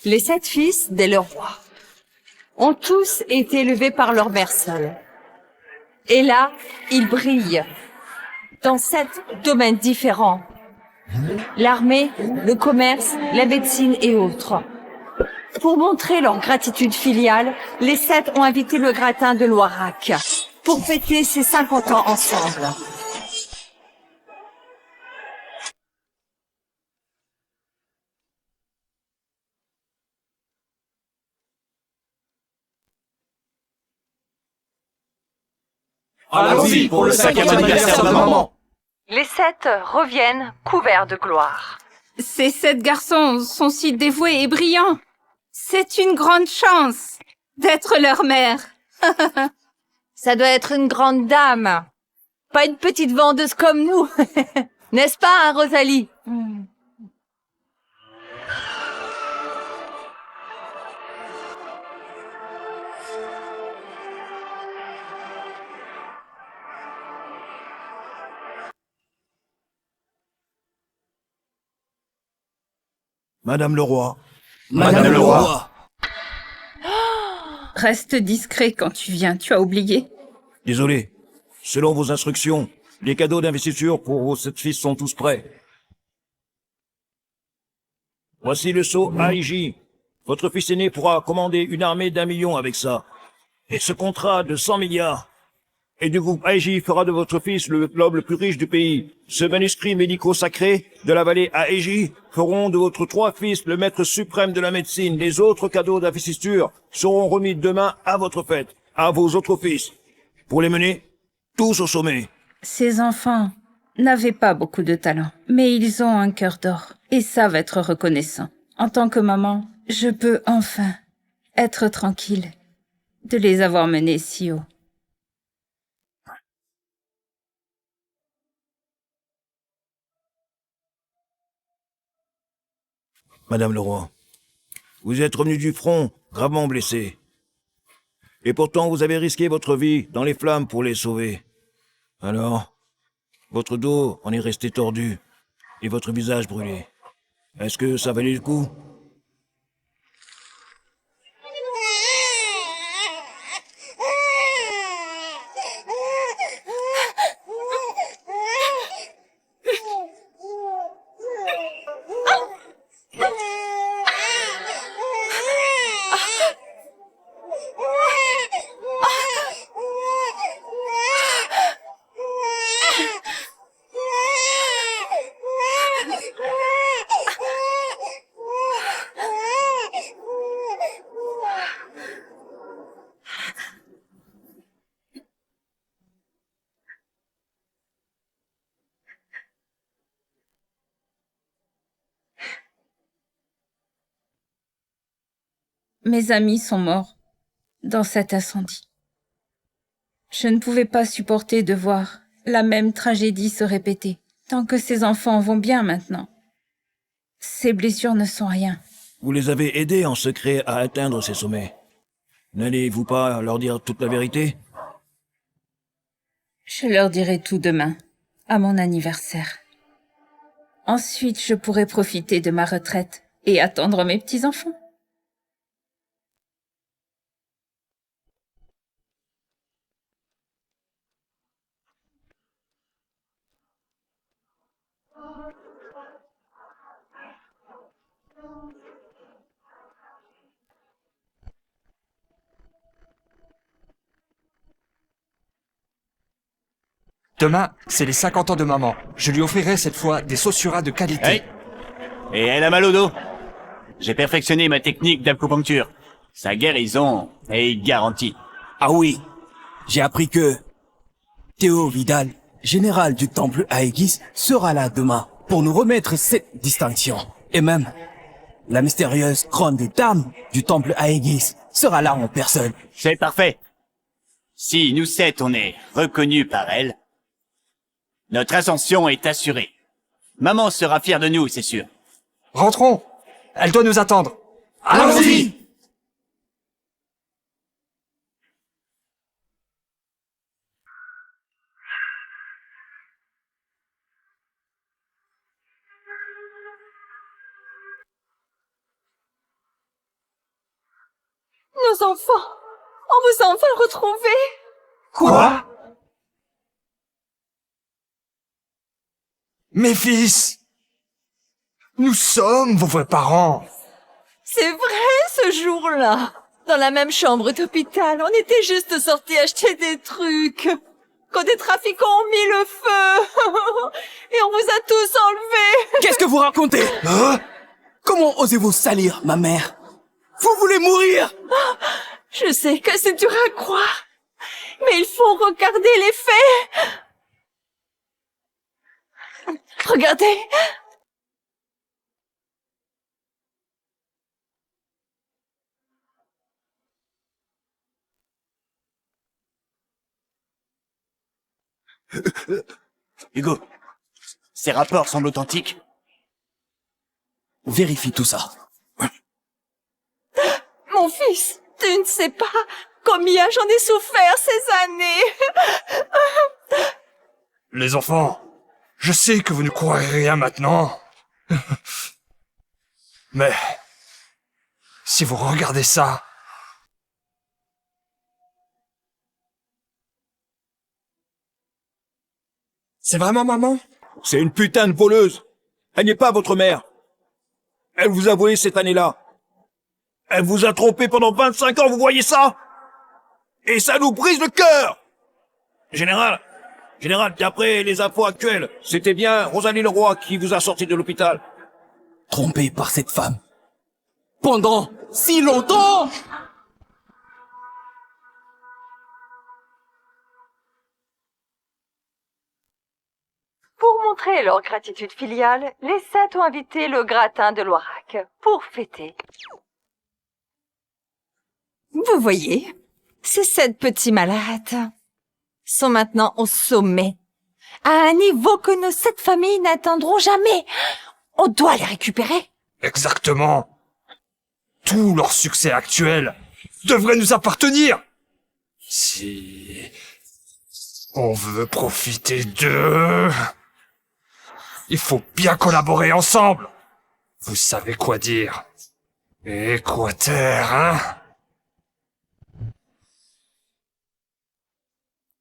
Les 7 fils des rois ont tous été élevés par leur mère seule. Et là, ils brillent dans 7 domaines différents. L'armée, le commerce, la médecine et autres. Pour montrer leur gratitude filiale, les 7 ont invité le gratin de Loirac pour fêter ses 50 ans ensemble. Allons-y pour le 5e anniversaire de maman. Les 7 reviennent couverts de gloire. Ces 7 garçons sont si dévoués et brillants. C'est une grande chance d'être leur mère. Ça doit être une grande dame, pas une petite vendeuse comme nous. N'est-ce pas, hein, Rosalie? Madame le roi. Madame le roi. Reste discret quand tu viens, tu as oublié. Désolé. Selon vos instructions, les cadeaux d'investiture pour vos 7 fils sont tous prêts. Voici le sceau AIJ. Votre fils aîné pourra commander une armée d'1 million avec ça. Et ce contrat de 100 milliards. Et du groupe AIJ fera de votre fils l'homme le plus riche du pays. Ce manuscrit médico-sacré de la vallée AIJ feront de votre 3 fils le maître suprême de la médecine. Les autres cadeaux d'investiture seront remis demain à votre fête, à vos autres fils. Pour les mener tous au sommet. Ces enfants n'avaient pas beaucoup de talent, mais ils ont un cœur d'or et savent être reconnaissants. En tant que maman, je peux enfin être tranquille de les avoir menés si haut. Madame le roi, vous êtes revenu du front, gravement blessé. Et pourtant vous avez risqué votre vie dans les flammes pour les sauver. Alors, votre dos en est resté tordu, et votre visage brûlé. Est-ce que ça valait le coup? Mes amis sont morts dans cet incendie. Je ne pouvais pas supporter de voir la même tragédie se répéter, tant que ces enfants vont bien maintenant. Ces blessures ne sont rien. Vous les avez aidés en secret à atteindre ces sommets. N'allez-vous pas leur dire toute la vérité? Je leur dirai tout demain, à mon anniversaire. Ensuite, je pourrai profiter de ma retraite et attendre mes petits-enfants. Demain, c'est les 50 ans de maman. Je lui offrirai cette fois des Saussura de qualité. Hey. Et elle a mal au dos. J'ai perfectionné ma technique d'acupuncture. Sa guérison est garantie. Ah oui, j'ai appris que Théo Vidal, général du temple Aegis, sera là demain pour nous remettre cette distinction. Et même, la mystérieuse grande dame du temple Aegis sera là en personne. C'est parfait. Si nous 7 on est reconnus par elle, notre ascension est assurée. Maman sera fière de nous, c'est sûr. Rentrons. Elle doit nous attendre. Allons-y! Vos enfants, on vous a enfin retrouvés. Quoi? Mes fils! Nous sommes vos vrais parents! C'est vrai, ce jour-là. Dans la même chambre d'hôpital, on était juste sortis acheter des trucs. Quand des trafiquants ont mis le feu. Et on vous a tous enlevés. Qu'est-ce que vous racontez? Hein? Comment osez-vous salir ma mère? Vous voulez mourir? Je sais que c'est dur à croire. Mais il faut regarder les faits. Regardez. Hugo, ces rapports semblent authentiques. Vérifie tout ça. Mon fils, tu ne sais pas combien j'en ai souffert ces années. Les enfants, je sais que vous ne croirez rien maintenant. Mais, si vous regardez ça, c'est vraiment maman? C'est une putain de voleuse. Elle n'est pas votre mère. Elle vous a volé cette année-là. Elle vous a trompé pendant 25 ans, vous voyez ça? Et ça nous brise le cœur! Général, d'après les infos actuelles, c'était bien Rosalie Leroy qui vous a sorti de l'hôpital. Trompé par cette femme. Pendant si longtemps! Pour montrer leur gratitude filiale, les 7 ont invité le gratin de Loirac pour fêter. Vous voyez, ces 7 petits malades sont maintenant au sommet, à un niveau que nos 7 familles n'atteindront jamais. On doit les récupérer. Exactement. Tout leur succès actuel devrait nous appartenir. Si on veut profiter d'eux, il faut bien collaborer ensemble. Vous savez quoi dire et quoi taire, hein?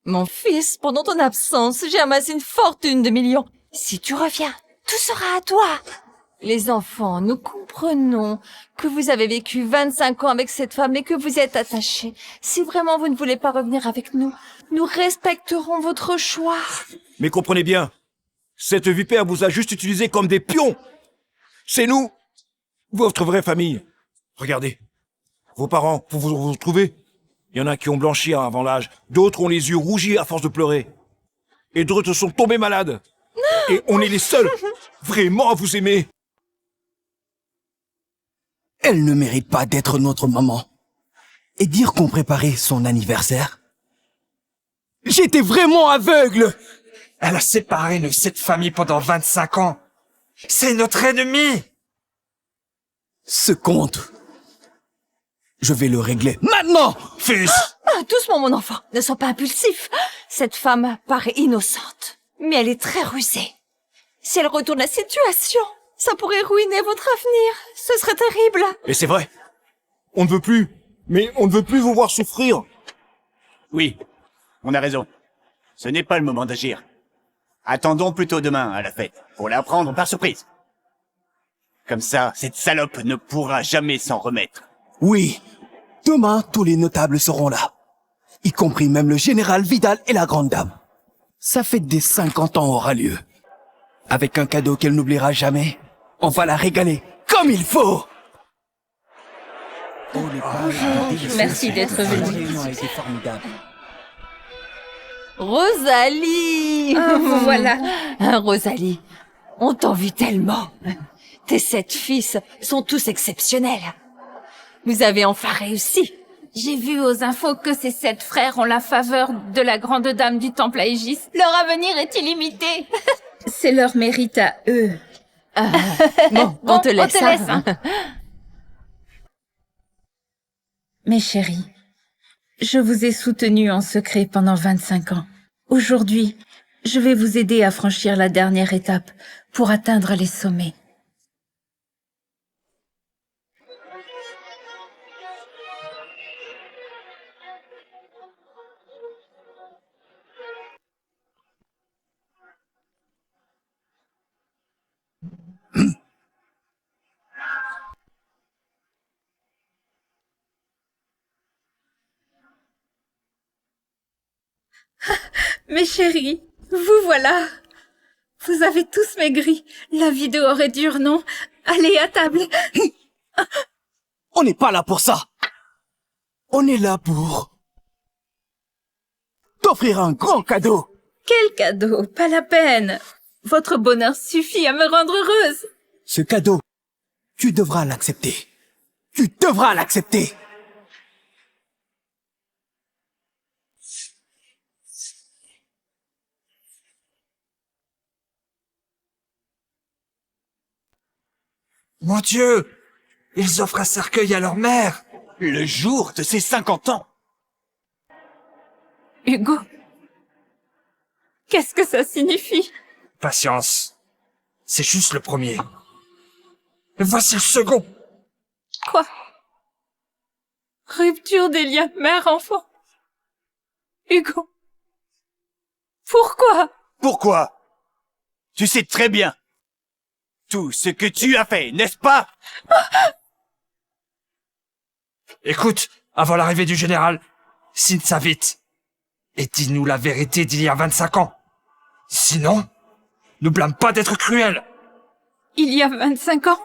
Mon fils, pendant ton absence, j'ai amassé une fortune de millions. Si tu reviens, tout sera à toi. Les enfants, nous comprenons que vous avez vécu 25 ans avec cette femme et que vous êtes attachés. Si vraiment vous ne voulez pas revenir avec nous, nous respecterons votre choix. Mais comprenez bien, cette vipère vous a juste utilisé comme des pions. C'est nous, votre vraie famille. Regardez, vos parents, pour vous retrouver, il y en a qui ont blanchi avant l'âge, d'autres ont les yeux rougis à force de pleurer. Et d'autres sont tombés malades. Et on est les seuls vraiment à vous aimer. Elle ne mérite pas d'être notre maman. Et dire qu'on préparait son anniversaire? J'étais vraiment aveugle! Elle a séparé nos 7 familles pendant 25 ans. C'est notre ennemi! Ce compte, je vais le régler maintenant! Fils! Doucement, mon enfant, ne sois pas impulsif. Cette femme paraît innocente, mais elle est très rusée. Si elle retourne la situation, ça pourrait ruiner votre avenir. Ce serait terrible. Et c'est vrai. On ne veut plus. Mais on ne veut plus vous voir souffrir. Oui, on a raison. Ce n'est pas le moment d'agir. Attendons plutôt demain à la fête, pour la prendre par surprise. Comme ça, cette salope ne pourra jamais s'en remettre. Oui, demain, tous les notables seront là. Y compris même le général Vidal et la grande dame. Sa fête des 50 ans aura lieu. Avec un cadeau qu'elle n'oubliera jamais, on va la régaler comme il faut. Merci d'être venu. Rosalie. Ah, vous voilà. Rosalie, on t'envie tellement. Tes 7 fils sont tous exceptionnels. Vous avez enfin réussi. J'ai vu aux infos que ces 7 frères ont la faveur de la grande dame du temple à Aegis. Leur avenir est illimité. C'est leur mérite à eux. Bon, on te laisse. hein. Mes chéris, je vous ai soutenus en secret pendant 25 ans. Aujourd'hui, je vais vous aider à franchir la dernière étape pour atteindre les sommets. Mes chéris, vous voilà. Vous avez tous maigri. La vie dehors est dure, non? Allez, à table. On n'est pas là pour ça. On est là pour t'offrir un grand cadeau. Quel cadeau, pas la peine. Votre bonheur suffit à me rendre heureuse. Ce cadeau, tu devras l'accepter. Tu devras l'accepter. Mon Dieu! Ils offrent un cercueil à leur mère! Le jour de ses 50 ans. Hugo, qu'est-ce que ça signifie? Patience. C'est juste le premier. Voici le second! Quoi? Rupture des liens mère-enfant. Hugo, pourquoi? Pourquoi? Tu sais très bien tout ce que tu as fait, n'est-ce pas? Écoute, avant l'arrivée du général, signe ça vite. Et dis-nous la vérité d'il y a 25 ans. Sinon, ne blâme pas d'être cruel. Il y a 25 ans?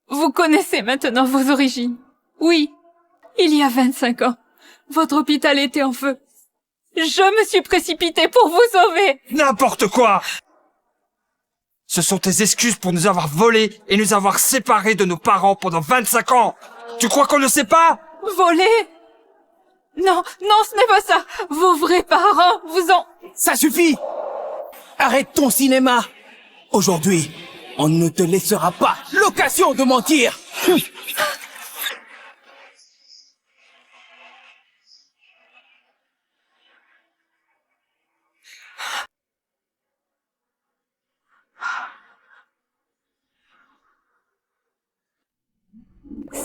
Vous connaissez maintenant vos origines. Oui, il y a 25 ans, votre hôpital était en feu. Je me suis précipitée pour vous sauver. N'importe quoi! Ce sont tes excuses pour nous avoir volés et nous avoir séparés de nos parents pendant 25 ans. Tu crois qu'on ne sait pas? Voler? Non, non, ce n'est pas ça. Vos vrais parents vous ont... Ça suffit! Arrête ton cinéma! Aujourd'hui, on ne te laissera pas l'occasion de mentir!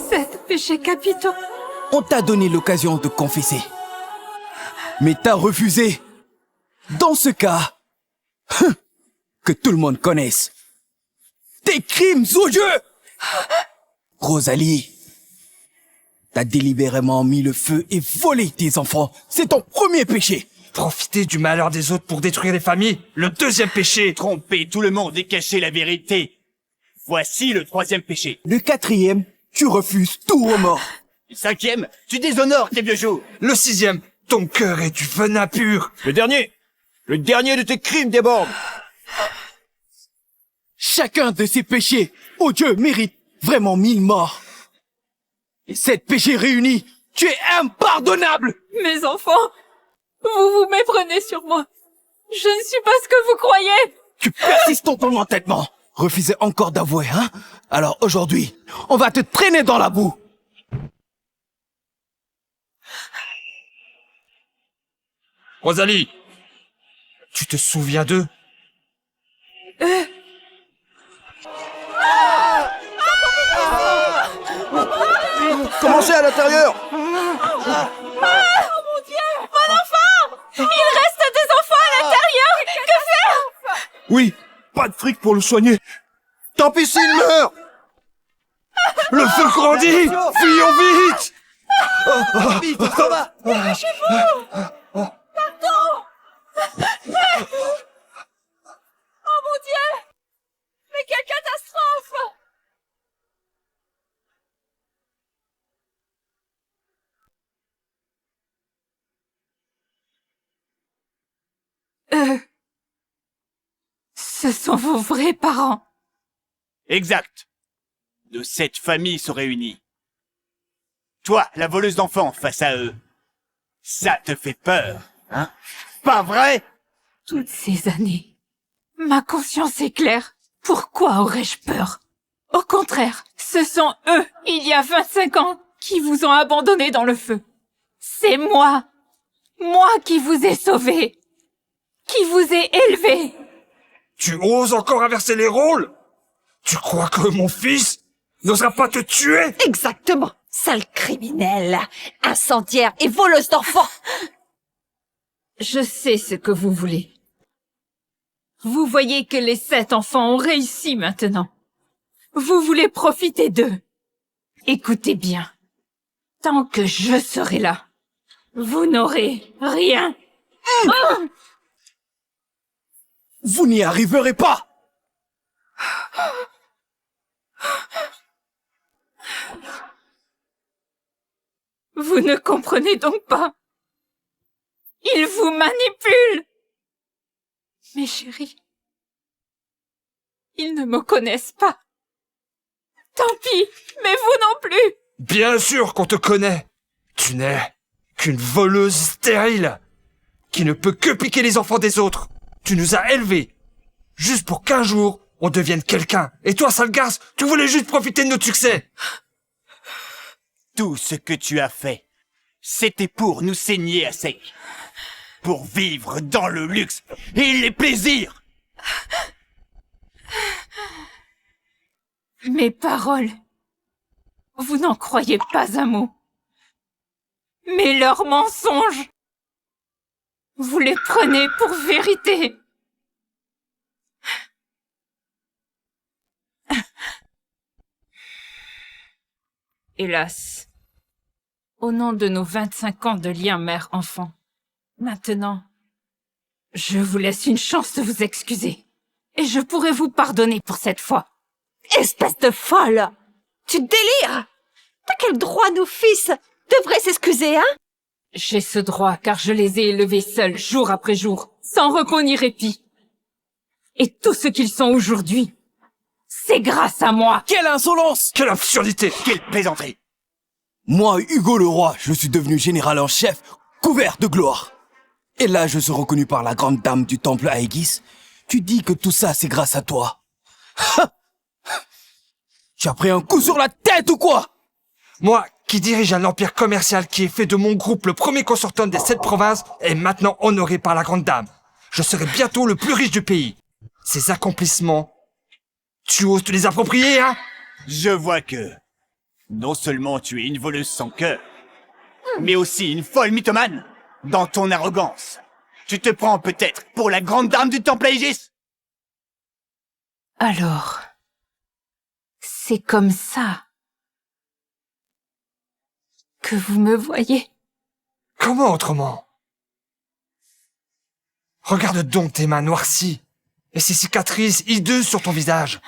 Sept péchés capitaux. On t'a donné l'occasion de confesser. Mais t'as refusé. Dans ce cas, que tout le monde connaisse tes crimes odieux. Rosalie, t'as délibérément mis le feu et volé tes enfants. C'est ton premier péché. Profiter du malheur des autres pour détruire les familles, le deuxième péché. Tromper tout le monde et cacher la vérité. Voici le troisième péché. Le quatrième, tu refuses tout remords. Le cinquième, tu déshonores tes vieux jours. Le sixième, ton cœur est du venin pur. Le dernier de tes crimes déborde. Chacun de ces péchés, oh Dieu, mérite vraiment 1000 morts. Et 7 péchés réunis, tu es impardonnable. Mes enfants, vous vous méprenez sur moi. Je ne suis pas ce que vous croyez. Tu persistes dans ton entêtement. Refusez encore d'avouer, hein? Alors aujourd'hui, on va te traîner dans la boue. Rosalie, tu te souviens d'eux? Commencez à l'intérieur. Il reste des enfants à l'intérieur. Que faire? Oui, pas de fric pour le soigner. Tant pis s'il meurt. Le feu grandit! Fuyons vite! Vite, on s'en va. Oh mon Dieu! Mais quelle catastrophe! Ce sont vos vrais parents. Exact. Nos 7 familles sont réunies. Toi, la voleuse d'enfants, face à eux. Ça te fait peur, hein? Pas vrai? Toutes ces années, ma conscience est claire. Pourquoi aurais-je peur? Au contraire, ce sont eux, il y a 25 ans, qui vous ont abandonné dans le feu. C'est moi qui vous ai sauvés, qui vous ai élevés. Tu oses encore inverser les rôles? Tu crois que mon fils n'osera pas te tuer? Exactement. Sale criminelle, incendiaire et voleuse d'enfants. Je sais ce que vous voulez. Vous voyez que les 7 enfants ont réussi maintenant. Vous voulez profiter d'eux. Écoutez bien. Tant que je serai là, vous n'aurez rien. Vous n'y arriverez pas! Vous ne comprenez donc pas. Ils vous manipulent. Mes chéris, ils ne me connaissent pas. Tant pis, mais vous non plus. Bien sûr qu'on te connaît. Tu n'es qu'une voleuse stérile, qui ne peut que piquer les enfants des autres. Tu nous as élevés, juste pour qu'un jour, on devienne quelqu'un. Et toi, sale garce, tu voulais juste profiter de notre succès. Tout ce que tu as fait, c'était pour nous saigner à sec. Pour vivre dans le luxe et les plaisirs. Mes paroles, vous n'en croyez pas un mot. Mais leurs mensonges, vous les prenez pour vérité. Hélas, au nom de nos 25 ans de lien mère-enfant, maintenant, je vous laisse une chance de vous excuser. Et je pourrai vous pardonner pour cette fois. Espèce de folle! Tu délires! T'as quel droit nos fils devraient s'excuser, hein? J'ai ce droit car je les ai élevés seuls, jour après jour, sans repos ni répit. Et tout ce qu'ils sont aujourd'hui, c'est grâce à moi. Quelle insolence! Quelle absurdité! Quelle plaisanterie! Moi, Hugo le Roi, je suis devenu général en chef, couvert de gloire. Et là, je suis reconnu par la grande dame du temple Aegis. Tu dis que tout ça, c'est grâce à toi. Tu as pris un coup sur la tête ou quoi? Moi, qui dirige un empire commercial qui est fait de mon groupe le premier consortium des 7 provinces, est maintenant honoré par la grande dame. Je serai bientôt le plus riche du pays. Ces accomplissements, tu oses te les approprier, hein? Je vois que, non seulement tu es une voleuse sans cœur, mais aussi une folle mythomane. Dans ton arrogance, tu te prends peut-être pour la grande dame du temple Aegis? Alors, c'est comme ça que vous me voyez. Comment autrement? Regarde donc tes mains noircies et ces cicatrices hideuses sur ton visage.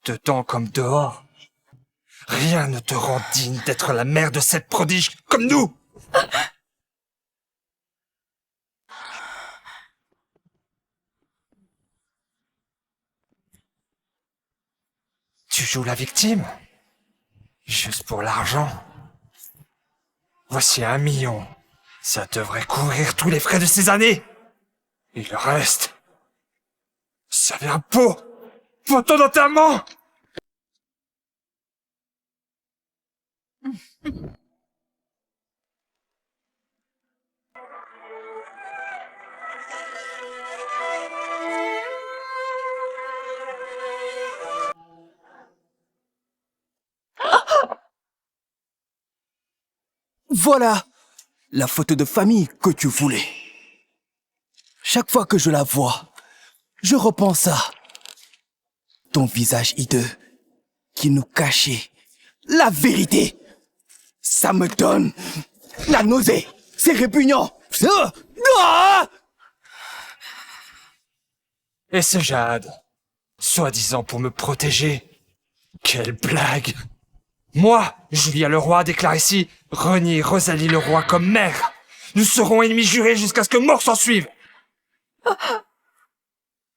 Dedans comme dehors, rien ne te rend digne d'être la mère de cette prodige comme nous. Tu joues la victime? Juste pour l'argent? Voici 1 million. Ça devrait couvrir tous les frais de ces années. Et le reste, ça vient pour ton enterrement. Voilà la photo de famille que tu voulais. Chaque fois que je la vois, je repense à ton visage hideux qui nous cachait la vérité. Ça me donne la nausée. C'est répugnant. Ah! Et ce Jade, soi-disant pour me protéger. Quelle blague! Moi, Julia le Roi, déclare ici renier Rosalie le Roi comme mère. Nous serons ennemis jurés jusqu'à ce que mort s'en suive.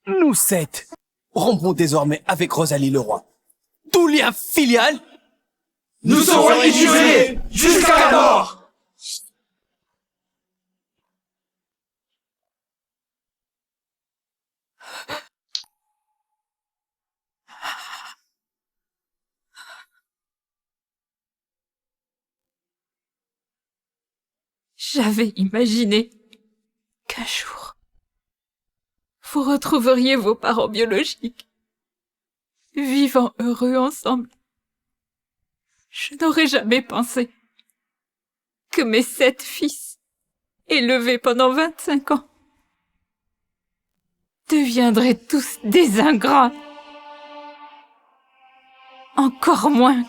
Nous 7 rompons désormais avec Rosalie le Roi. Tout lien filial, Nous serons ennemis jurés jusqu'à la mort. J'avais imaginé qu'un jour, vous retrouveriez vos parents biologiques, vivant heureux ensemble. Je n'aurais jamais pensé que mes 7 fils, élevés pendant 25 ans, deviendraient tous des ingrats. Encore moins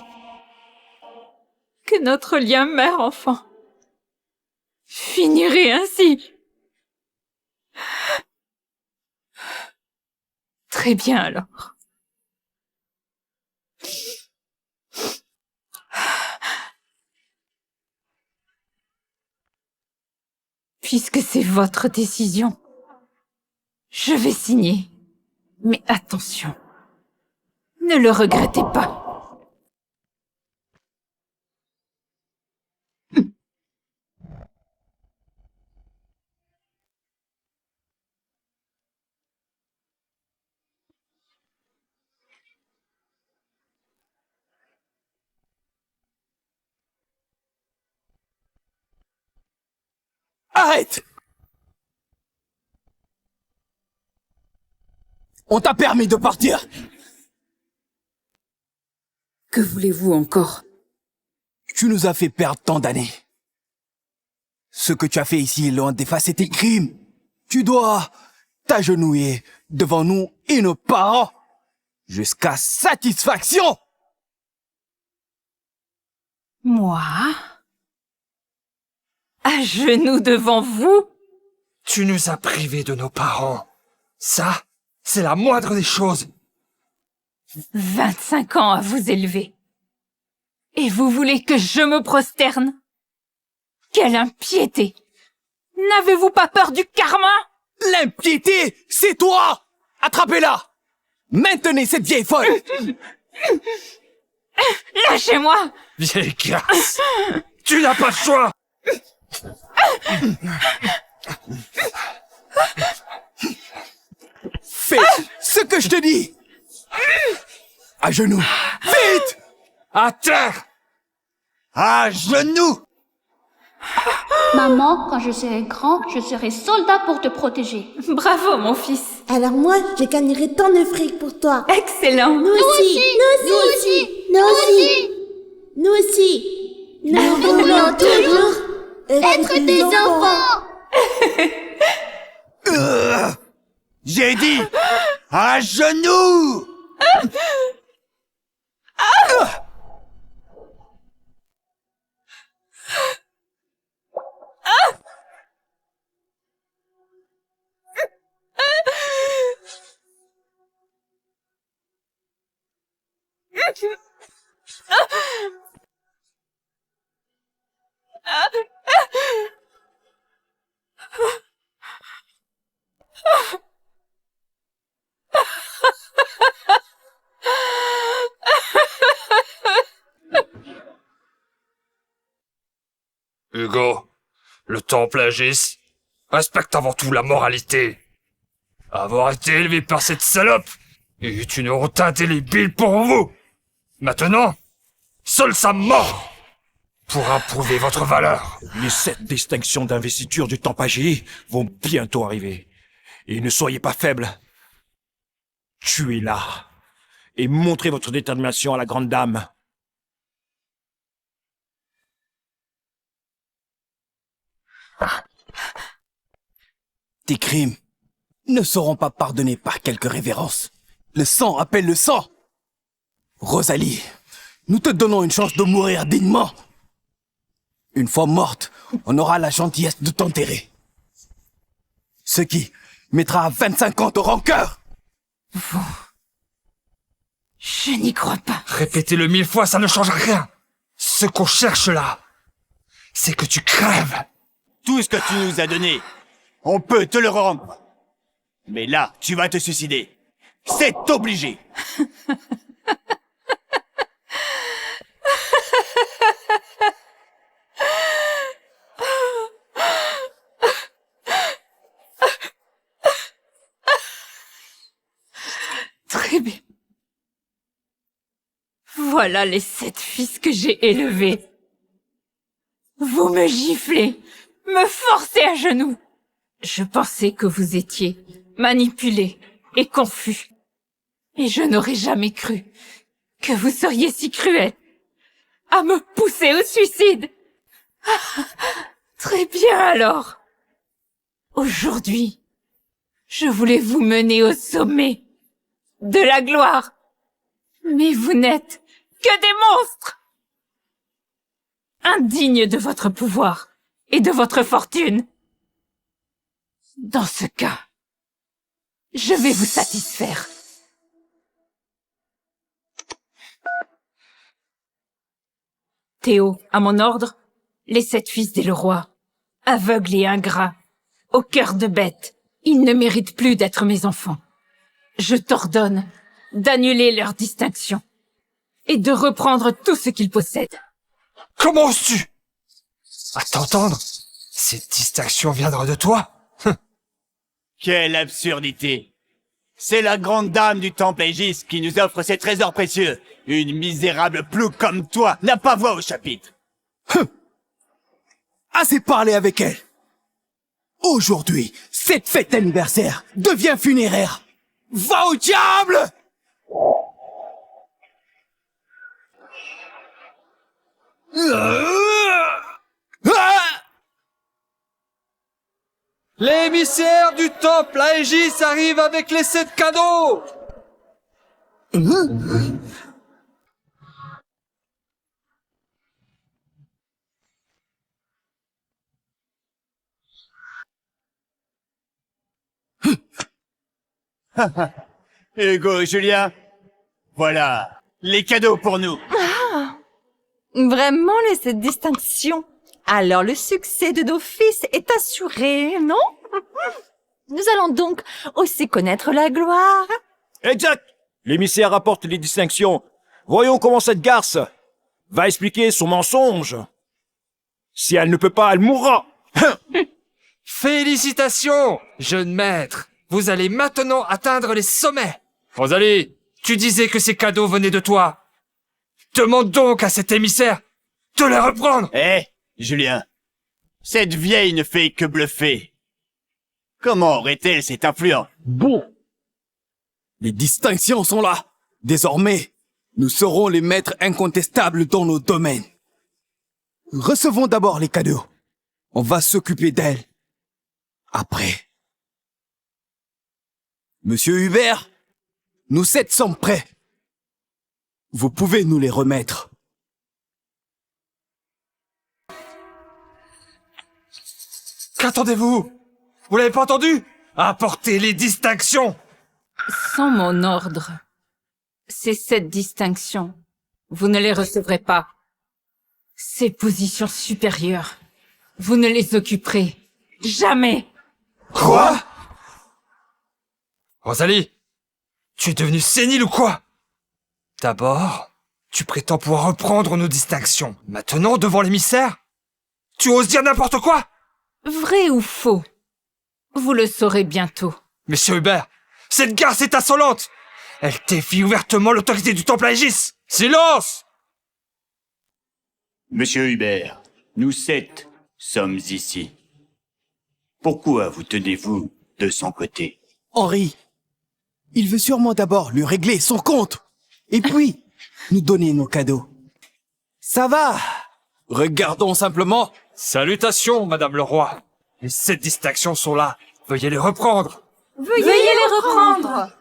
que notre lien mère-enfant. finirait ainsi. Très bien alors. Puisque c'est votre décision, je vais signer. Mais attention, ne le regrettez pas. Arrête! On t'a permis de partir. Que voulez-vous encore? Tu nous as fait perdre tant d'années. Ce que tu as fait ici est loin d'effacer tes crimes. Tu dois t'agenouiller devant nous et nos parents jusqu'à satisfaction. Moi? À genoux devant vous? Tu nous as privés de nos parents. Ça, c'est la moindre des choses. 25 ans à vous élever. Et vous voulez que je me prosterne? Quelle impiété! N'avez-vous pas peur du karma? L'impiété, c'est toi! Attrapez-la! Maintenez cette vieille folle! Lâchez-moi! Vieille garce, tu n'as pas le choix. Fais ce que je te dis! À genoux! Vite! À terre. À genoux! Maman, quand je serai grand, je serai soldat pour te protéger. Bravo, mon fils. Alors moi, je gagnerai tant de fric pour toi. Excellent. Nous aussi, nous aussi, nous aussi, nous aussi. Nous voulons toujours être des enfants. J'ai dit à genoux! Hugo, le temple Agis respecte avant tout la moralité. Avoir été élevé par cette salope est une honte indélébile pour vous. Maintenant, seule sa mort pourra prouver votre valeur. Les 7 distinctions d'investiture du Tampagi vont bientôt arriver. Et ne soyez pas faibles. Tuez-la. Et montrez votre détermination à la grande dame. Tes crimes ne seront pas pardonnés par quelque révérence. Le sang appelle le sang. Rosalie, nous te donnons une chance de mourir dignement. Une fois morte, on aura la gentillesse de t'enterrer. Ce qui mettra 25 ans de rancœur. Je n'y crois pas. Répétez-le 1000 fois, ça ne change rien. Ce qu'on cherche là, c'est que tu crèves. Tout ce que tu nous as donné, on peut te le rendre. Mais là, tu vas te suicider. C'est obligé. Très bien. Voilà les 7 fils que j'ai élevés. Vous me giflez, me forcez à genoux. Je pensais que vous étiez manipulé et confus. Et je n'aurais jamais cru que vous seriez si cruel à me pousser au suicide. Très bien alors. Aujourd'hui, je voulais vous mener au sommet de la gloire. Mais vous n'êtes que des monstres, indignes de votre pouvoir et de votre fortune. Dans ce cas, je vais vous satisfaire. Théo, à mon ordre, les 7 fils des Leroy, aveugles et ingrats, au cœur de bête, ils ne méritent plus d'être mes enfants. Je t'ordonne d'annuler leur distinction et de reprendre tout ce qu'ils possèdent. Comment oses-tu? À t'entendre, cette distinction viendra de toi? Quelle absurdité! C'est la grande dame du temple Aegis qui nous offre ces trésors précieux. Une misérable plouc comme toi n'a pas voix au chapitre. Assez parlé avec elle. Aujourd'hui, cette fête anniversaire devient funéraire. Va au diable! L'émissaire du temple Aegis arrive avec les 7 cadeaux! Hugo, Julien, voilà, les cadeaux pour nous. Vraiment, cette distinction. Alors le succès de nos fils est assuré, non? Nous allons donc aussi connaître la gloire. Exact. L'émissaire apporte les distinctions. Voyons comment cette garce va expliquer son mensonge. Si elle ne peut pas, elle mourra. Félicitations, jeune maître. Vous allez maintenant atteindre les sommets. Rosalie, tu disais que ces cadeaux venaient de toi. Demande donc à cet émissaire de les reprendre. Julien, cette vieille ne fait que bluffer. Comment aurait-elle cette influence? Bon. Les distinctions sont là. Désormais, nous serons les maîtres incontestables dans nos domaines. Recevons d'abord les cadeaux. On va s'occuper d'elles. Après. Monsieur Hubert, nous 7 sommes prêts. Vous pouvez nous les remettre. Qu'attendez-vous? Vous l'avez pas entendu? Apportez les distinctions. Sans mon ordre, ces 7 distinctions, vous ne les recevrez pas. Ces positions supérieures, vous ne les occuperez jamais. Quoi? Rosalie, tu es devenue sénile ou quoi? D'abord, tu prétends pouvoir reprendre nos distinctions. Maintenant, devant l'émissaire, tu oses dire n'importe quoi? Vrai ou faux? Vous le saurez bientôt. Monsieur Hubert, cette garce est insolente! Elle défie ouvertement l'autorité du temple Aegis! Silence! Monsieur Hubert, nous 7 sommes ici. Pourquoi vous tenez-vous de son côté? Henri, il veut sûrement d'abord lui régler son compte. Et puis, nous donner nos cadeaux. Ça va. Regardons simplement. Salutations, Madame le Roi. Les 7 distinctions sont là. Veuillez les reprendre. Veuillez les reprendre.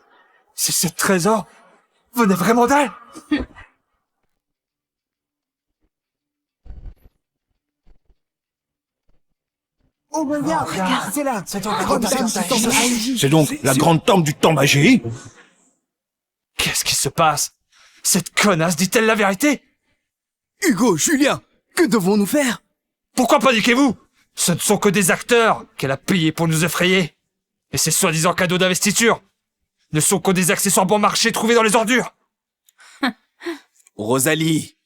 C'est ce trésor. Venez vraiment d'elle. Oh, regarde, c'est là. C'est donc la grande tombe du temple Aegis. Qu'est-ce qui se passe? Cette connasse dit-elle la vérité? Hugo, Julien, que devons-nous faire? Pourquoi paniquez-vous? Ce ne sont que des acteurs qu'elle a payés pour nous effrayer. Et ces soi-disant cadeaux d'investiture ne sont que des accessoires bon marché trouvés dans les ordures. Rosalie,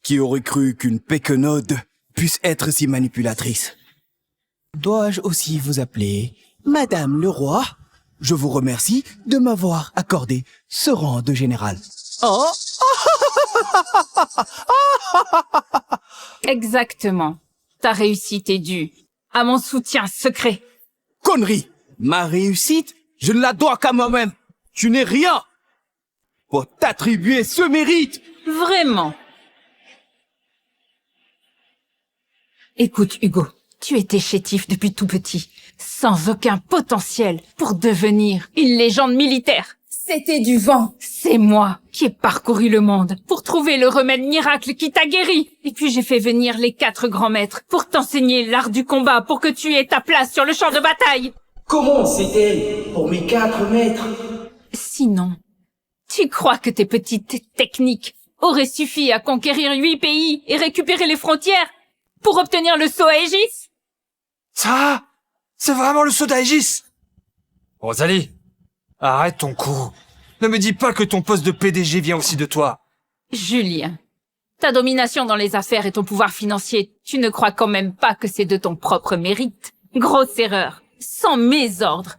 qui aurait cru qu'une péquenaude puisse être si manipulatrice? Dois-je aussi vous appeler Madame le Roi? Je vous remercie de m'avoir accordé ce rang de général. Oh! Exactement. Ta réussite est due à mon soutien secret. Connerie! Ma réussite, je ne la dois qu'à moi-même. Tu n'es rien pour t'attribuer ce mérite. Vraiment. Écoute, Hugo, tu étais chétif depuis tout petit, sans aucun potentiel pour devenir une légende militaire. C'était du vent. C'est moi qui ai parcouru le monde pour trouver le remède miracle qui t'a guéri. Et puis j'ai fait venir les 4 grands maîtres pour t'enseigner l'art du combat pour que tu aies ta place sur le champ de bataille. Comment c'est-elle pour mes 4 maîtres? Sinon, tu crois que tes petites techniques auraient suffi à conquérir 8 pays et récupérer les frontières pour obtenir le sceau Aegis? Ça, c'est vraiment le saut d'Aegis. Rosalie, arrête ton coup. Ne me dis pas que ton poste de PDG vient aussi de toi. Julien, ta domination dans les affaires et ton pouvoir financier, tu ne crois quand même pas que c'est de ton propre mérite? Grosse erreur. Sans mes ordres.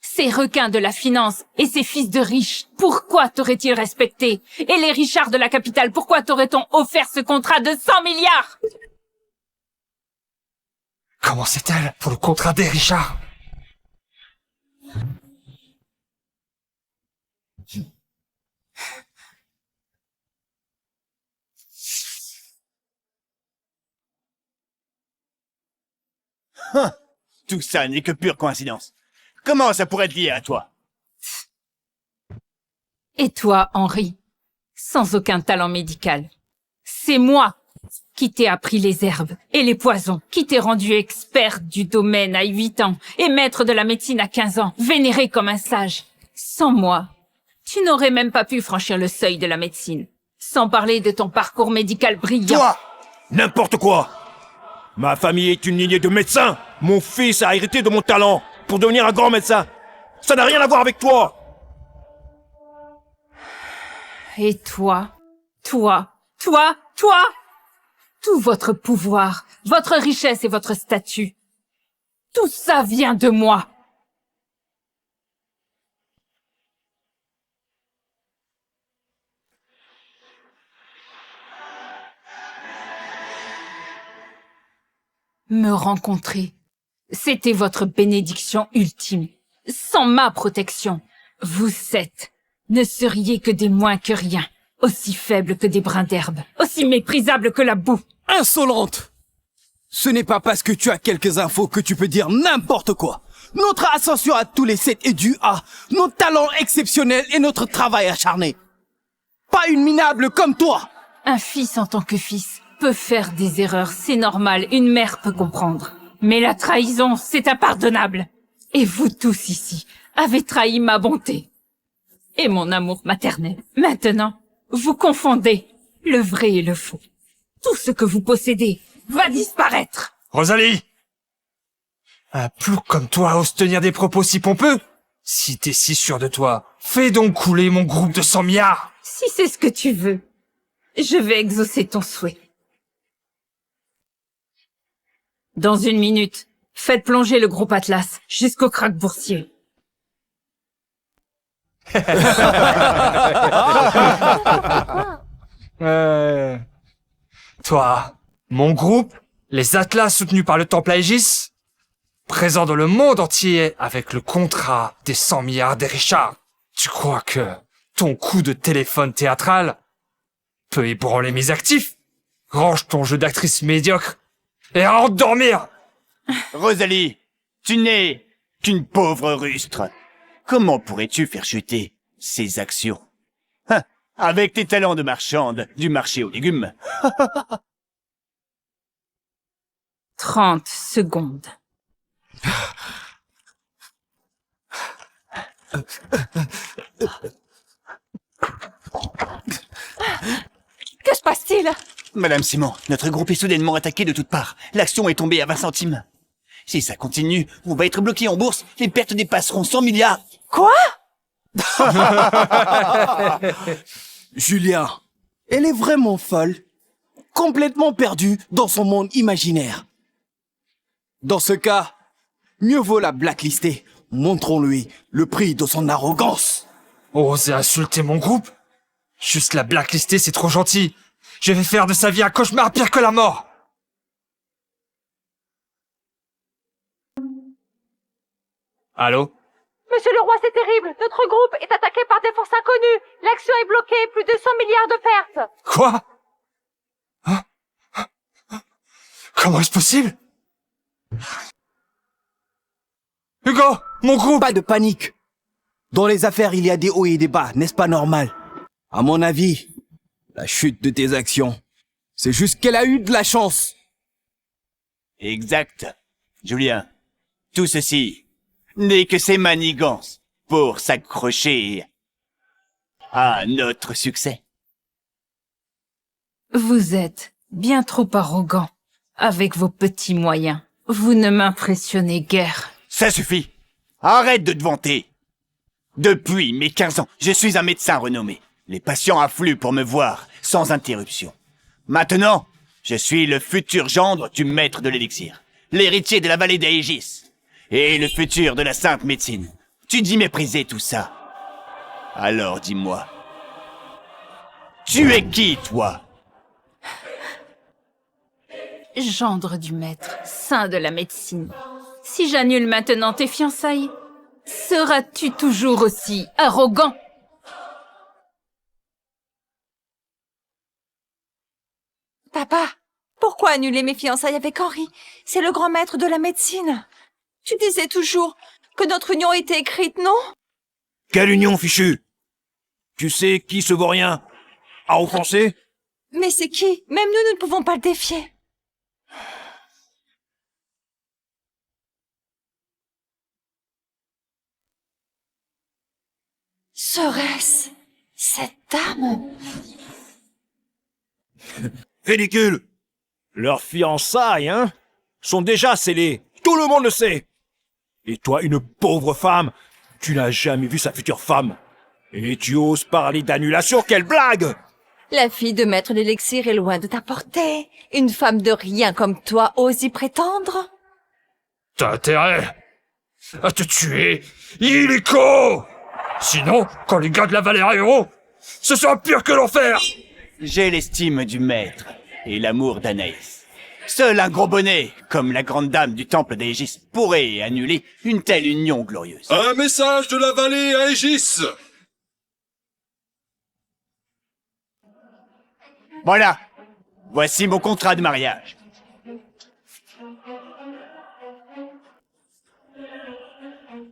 Ces requins de la finance et ces fils de riches, pourquoi t'auraient-ils respecté? Et les Richards de la capitale, pourquoi t'aurait-on offert ce contrat de 100 milliards? Comment c'est-elle pour le contrat des Richards? Tout ça n'est que pure coïncidence. Comment ça pourrait être lié à toi? Et toi, Henri, sans aucun talent médical, c'est moi qui t'ai appris les herbes et les poisons, qui t'ai rendu expert du domaine à 8 ans et maître de la médecine à 15 ans, vénéré comme un sage. Sans moi, tu n'aurais même pas pu franchir le seuil de la médecine, sans parler de ton parcours médical brillant. Toi! N'importe quoi! Ma famille est une lignée de médecins. Mon fils a hérité de mon talent pour devenir un grand médecin. Ça n'a rien à voir avec toi. Et toi, tout votre pouvoir, votre richesse et votre statut, tout ça vient de moi. Me rencontrer, c'était votre bénédiction ultime. Sans ma protection, vous 7 ne seriez que des moins que rien, aussi faibles que des brins d'herbe, aussi méprisables que la boue. Insolente! Ce n'est pas parce que tu as quelques infos que tu peux dire n'importe quoi. Notre ascension à tous les 7 est due à nos talents exceptionnels et notre travail acharné. Pas une minable comme toi! Un fils en tant que fils peut faire des erreurs, c'est normal, une mère peut comprendre. Mais la trahison, c'est impardonnable. Et vous tous ici avez trahi ma bonté et mon amour maternel. Maintenant, vous confondez le vrai et le faux. Tout ce que vous possédez va disparaître. Rosalie! Un plouc comme toi ose tenir des propos si pompeux? Si t'es si sûr de toi, fais donc couler mon groupe de 100 milliards! Si c'est ce que tu veux, je vais exaucer ton souhait. Dans 1 minute, faites plonger le groupe Atlas jusqu'au krach boursier. Toi, mon groupe, les Atlas soutenus par le Temple Aegis, présent dans le monde entier avec le contrat des 100 milliards des Richards. Tu crois que ton coup de téléphone théâtral peut ébranler mes actifs? Range ton jeu d'actrice médiocre et rentre dormir! Rosalie, tu n'es qu'une pauvre rustre. Comment pourrais-tu faire chuter ces actions? Hein, avec tes talents de marchande du marché aux légumes. 30 secondes. Que se passe-t-il? Madame Simon, notre groupe est soudainement attaqué de toutes parts. L'action est tombée à 20 centimes. Si ça continue, on va être bloqué en bourse, les pertes dépasseront 100 milliards. Quoi? Julien, elle est vraiment folle, complètement perdue dans son monde imaginaire. Dans ce cas, mieux vaut la blacklister. Montrons-lui le prix de son arrogance. Oser insulter mon groupe? Juste la blacklister, c'est trop gentil. Je vais faire de sa vie un cauchemar pire que la mort. Allô? Monsieur le roi, c'est terrible. Notre groupe est attaqué par des forces inconnues. L'action est bloquée. Plus de 100 milliards de pertes. Quoi? Hein? Comment est-ce possible? Hugo, mon groupe! Pas de panique. Dans les affaires, il y a des hauts et des bas, n'est-ce pas normal? À mon avis, la chute de tes actions, c'est juste qu'elle a eu de la chance. Exact. Julien, tout ceci n'est que ces manigances pour s'accrocher à notre succès. Vous êtes bien trop arrogant avec vos petits moyens. Vous ne m'impressionnez guère. Ça suffit. Arrête de te vanter. Depuis mes 15 ans, je suis un médecin renommé. Les patients affluent pour me voir sans interruption. Maintenant, je suis le futur gendre du maître de l'élixir, l'héritier de la vallée d'Aegis, et le futur de la sainte médecine. Tu dis mépriser tout ça. Alors dis-moi, tu es qui, toi? Gendre du maître, saint de la médecine. Si j'annule maintenant tes fiançailles, seras-tu toujours aussi arrogant? Papa, pourquoi annuler mes fiançailles avec Henri? C'est le grand maître de la médecine. Tu disais toujours que notre union était écrite, non? Quelle union, fichu? Tu sais qui se vaut rien à offenser? Mais c'est qui? Même nous ne pouvons pas le défier. Serait-ce cette dame? Ridicule! Leurs fiançailles, hein, sont déjà scellées. Tout le monde le sait. Et toi, une pauvre femme, tu n'as jamais vu sa future femme. Et tu oses parler d'annulation, quelle blague! La fille de maître l'élixir est loin de ta portée. Une femme de rien comme toi ose y prétendre? T'as intérêt à te tuer, illico! Sinon, quand les gars de la Valéréon, ce sera pire que l'enfer! J'ai l'estime du maître et l'amour d'Anaïs. Seul un gros bonnet, comme la grande dame du temple d'Aegis, pourrait annuler une telle union glorieuse. Un message de la vallée à Aegis. Voilà, voici mon contrat de mariage.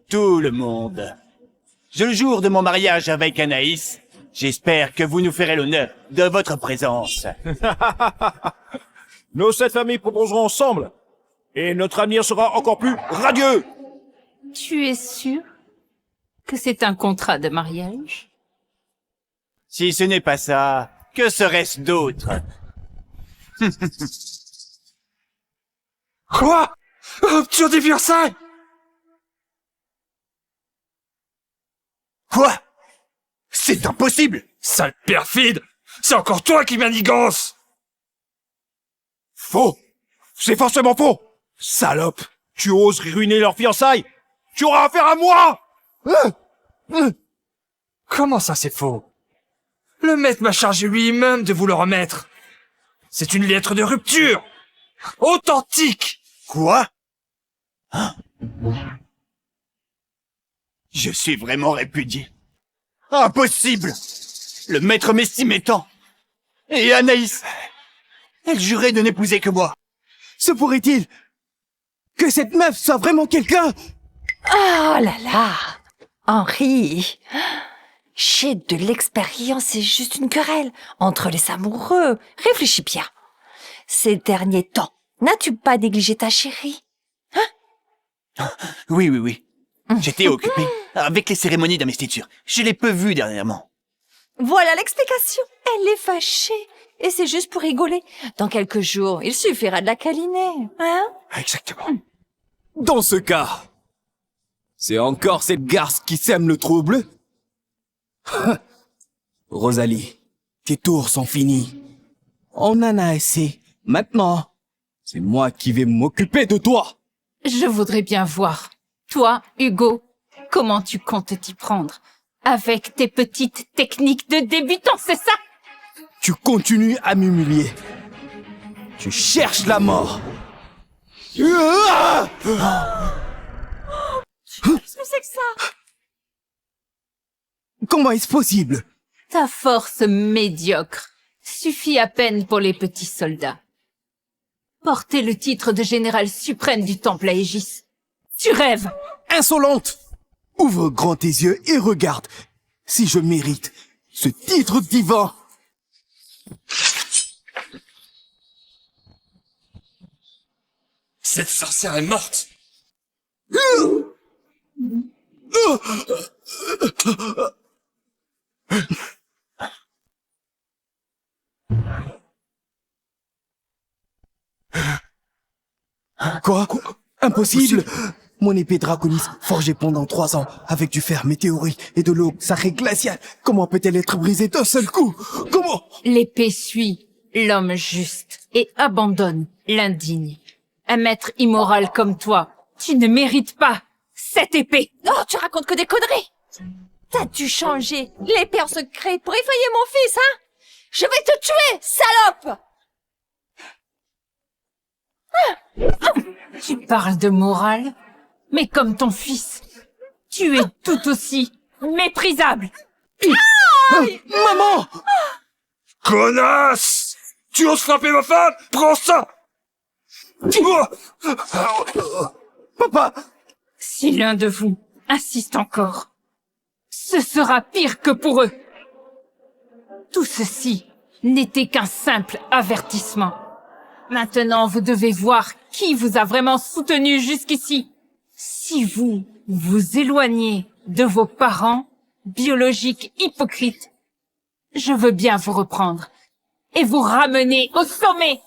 Tout le monde. Le jour de mon mariage avec Anaïs, j'espère que vous nous ferez l'honneur de votre présence. Nos 7 familles proposeront ensemble. Et notre avenir sera encore plus radieux. Tu es sûr que c'est un contrat de mariage? Si ce n'est pas ça, que serait-ce d'autre? Quoi? Rupture des fiançailles? Quoi? C'est impossible! Sale perfide! C'est encore toi qui manigance! Faux! C'est forcément faux! Salope! Tu oses ruiner leurs fiançailles! Tu auras affaire à moi! Comment ça c'est faux? Le maître m'a chargé lui-même de vous le remettre. C'est une lettre de rupture! Authentique! Quoi? Hein? Je suis vraiment répudié. Impossible! Le maître m'estimait tant. Et Anaïs, elle jurait de n'épouser que moi. Se pourrait-il que cette meuf soit vraiment quelqu'un? Oh là là! Henri! J'ai de l'expérience, c'est juste une querelle entre les amoureux. Réfléchis bien. Ces derniers temps, n'as-tu pas négligé ta chérie? Oui. J'étais occupé avec les cérémonies d'investiture. Je l'ai peu vue dernièrement. Voilà l'explication. Elle est fâchée. Et c'est juste pour rigoler. Dans quelques jours, il suffira de la câliner. Hein? Exactement. Dans ce cas, c'est encore cette garce qui sème le trouble? Rosalie, tes tours sont finis. On en a assez. Maintenant, c'est moi qui vais m'occuper de toi. Je voudrais bien voir. Toi, Hugo, comment tu comptes t'y prendre? Avec tes petites techniques de débutant, c'est ça? Tu continues à m'humilier. Tu cherches la mort. Qu'est-ce que c'est que ça? Comment est-ce possible? Ta force médiocre suffit à peine pour les petits soldats. Porter le titre de général suprême du temple Aegis. Tu rêves! Insolente! Ouvre grand tes yeux et regarde si je mérite ce titre divin. Cette sorcière est morte. Quoi? Impossible. Mon épée Draconis, forgée pendant 3 ans, avec du fer météorique et de l'eau sacrée glaciale, comment peut-elle être brisée d'un seul coup? Comment? L'épée suit l'homme juste et abandonne l'indigne. Un maître immoral comme toi, tu ne mérites pas cette épée. Oh, tu racontes que des conneries! T'as dû changer l'épée en secret pour effrayer mon fils, hein? Je vais te tuer, salope! Tu parles de morale, mais comme ton fils, tu es tout aussi méprisable. Maman! Connasse! Tu oses frapper ma femme? Prends ça! Papa! Si l'un de vous insiste encore, ce sera pire que pour eux. Tout ceci n'était qu'un simple avertissement. Maintenant, vous devez voir qui vous a vraiment soutenu jusqu'ici. Si vous vous éloignez de vos parents biologiques hypocrites, je veux bien vous reprendre et vous ramener au sommet.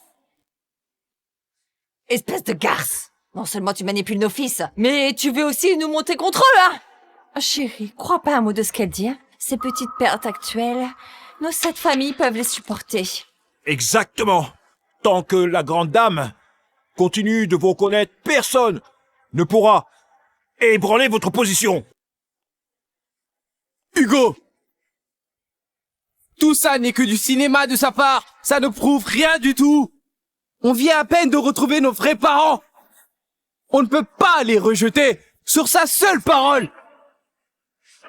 Espèce de garce! Non seulement tu manipules nos fils, mais tu veux aussi nous monter contre eux, hein? Oh, chérie, crois pas un mot de ce qu'elle dit, hein? Ces petites pertes actuelles, nos 7 familles peuvent les supporter. Exactement. Tant que la grande dame continue de vous reconnaître, personne ne pourra ébranler votre position. Hugo! Tout ça n'est que du cinéma de sa part. Ça ne prouve rien du tout. On vient à peine de retrouver nos vrais parents. On ne peut pas les rejeter sur sa seule parole.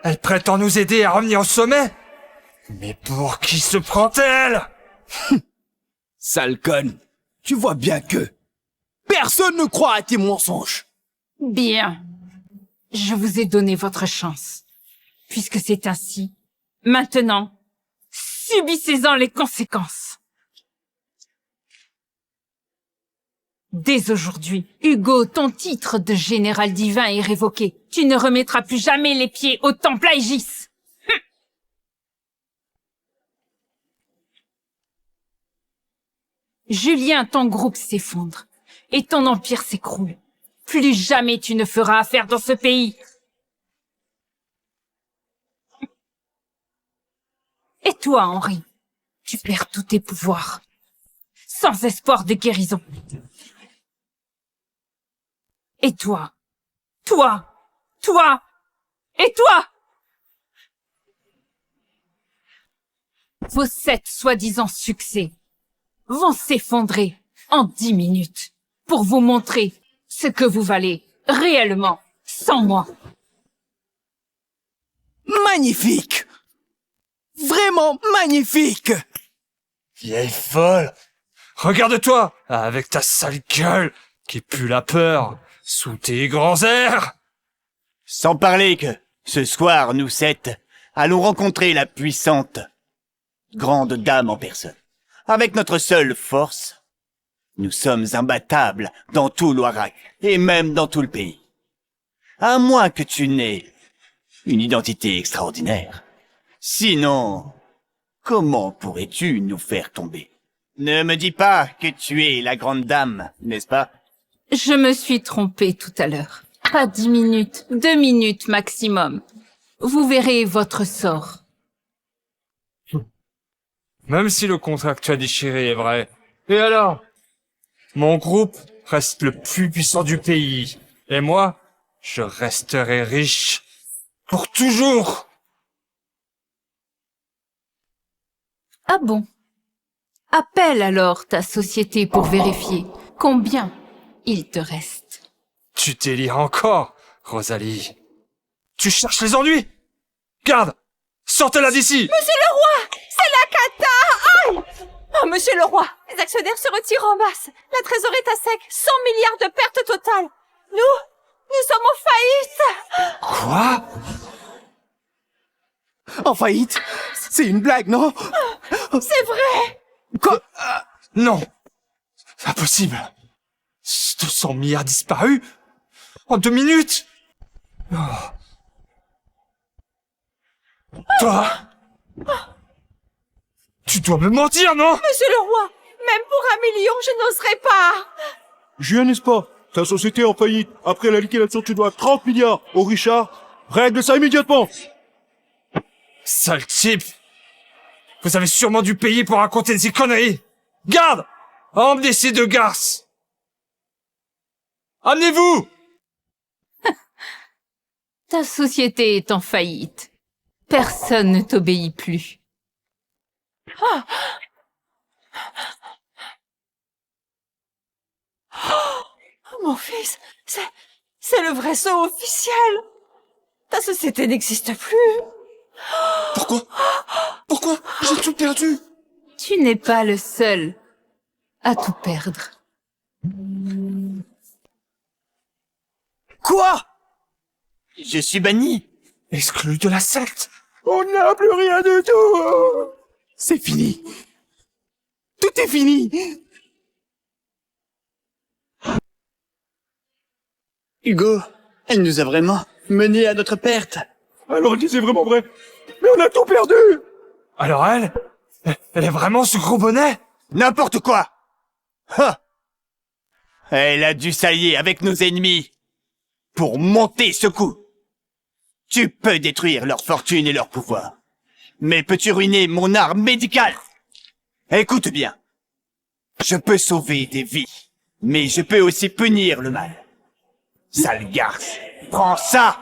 Elle prétend nous aider à revenir au sommet. Mais pour qui se prend-elle? Sale conne. Tu vois bien que personne ne croit à tes mensonges. Bien. Je vous ai donné votre chance. Puisque c'est ainsi, maintenant, subissez-en les conséquences. Dès aujourd'hui, Hugo, ton titre de général divin est révoqué. Tu ne remettras plus jamais les pieds au temple Aegis. Julien, ton groupe s'effondre et ton empire s'écroule. Plus jamais tu ne feras affaire dans ce pays. Et toi, Henri, tu perds tous tes pouvoirs, sans espoir de guérison. Et toi, et toi! Vos 7 soi-disant succès vont s'effondrer en 10 minutes pour vous montrer ce que vous valez réellement sans moi. Magnifique! Vraiment magnifique! Vieille folle! Regarde-toi, avec ta sale gueule, qui pue la peur, sous tes grands airs! Sans parler que, ce soir, nous 7, allons rencontrer la puissante grande dame en personne. Avec notre seule force, nous sommes imbattables dans tout l'Oirak, et même dans tout le pays. À moins que tu n'aies une identité extraordinaire. Sinon, comment pourrais-tu nous faire tomber? Ne me dis pas que tu es la grande dame, n'est-ce pas? Je me suis trompée tout à l'heure. Pas 10 minutes, 2 minutes maximum. Vous verrez votre sort. Même si le contrat que tu as déchiré est vrai. Et alors? Mon groupe reste le plus puissant du pays. Et moi, je resterai riche. Pour toujours! Ah bon? Appelle alors ta société pour vérifier combien il te reste. Tu délires encore, Rosalie. Tu cherches les ennuis? Garde! Sortez-la d'ici! Monsieur le roi! C'est la cata! Aïe! Oh, monsieur le roi! Les actionnaires se retirent en masse. La trésorerie est à sec. 100 milliards de pertes totales. Nous sommes en faillite! Quoi? En faillite? C'est une blague, non? C'est vrai! Quoi? Non. Impossible. 200 milliards disparus? En 2 minutes? Oh. Toi? Tu dois me mentir, non? Monsieur le roi, même pour 1 million, je n'oserais pas! Juin, n'est-ce pas? Ta société est en faillite. Après la liquidation, tu dois 30 milliards au Richard. Règle ça immédiatement. Sale type! Vous avez sûrement dû payer pour raconter ces conneries! Garde! Emmenez ces 2 garces! Amenez-vous! Ta société est en faillite. Personne ne t'obéit plus. Mon fils, c'est le vrai sceau officiel! Ta société n'existe plus! Pourquoi? J'ai tout perdu! Tu n'es pas le seul à tout perdre. Quoi? Je suis banni. Exclu de la secte! On n'a plus rien du tout. C'est fini. Tout est fini. Hugo, elle nous a vraiment menés à notre perte. Alors, c'est vraiment vrai. Mais on a tout perdu. Alors elle est vraiment ce gros bonnet? N'importe quoi. Ha! Elle a dû s'allier avec nos ennemis pour monter ce coup. Tu peux détruire leur fortune et leur pouvoir. Mais peux-tu ruiner mon art médical? Écoute bien. Je peux sauver des vies, mais je peux aussi punir le mal. Sale garce, prends ça!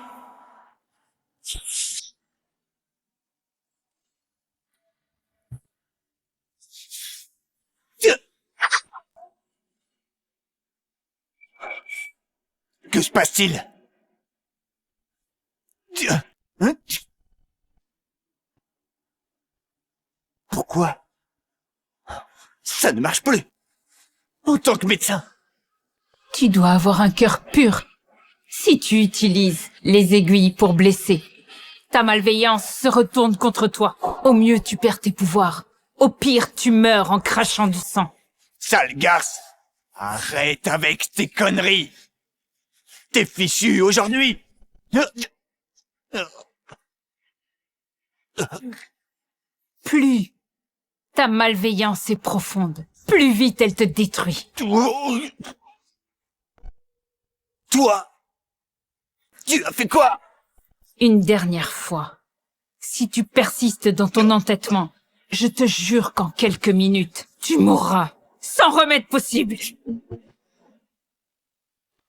Que se passe-t-il? Hein? Pourquoi? Ça ne marche plus. En tant que médecin. Tu dois avoir un cœur pur. Si tu utilises les aiguilles pour blesser, ta malveillance se retourne contre toi. Au mieux, tu perds tes pouvoirs. Au pire, tu meurs en crachant du sang. Sale garce! Arrête avec tes conneries! T'es fichu aujourd'hui! Plus ta malveillance est profonde, plus vite elle te détruit. Toi! Tu as fait quoi? Une dernière fois, si tu persistes dans ton entêtement, je te jure qu'en quelques minutes, tu mourras, sans remède possible.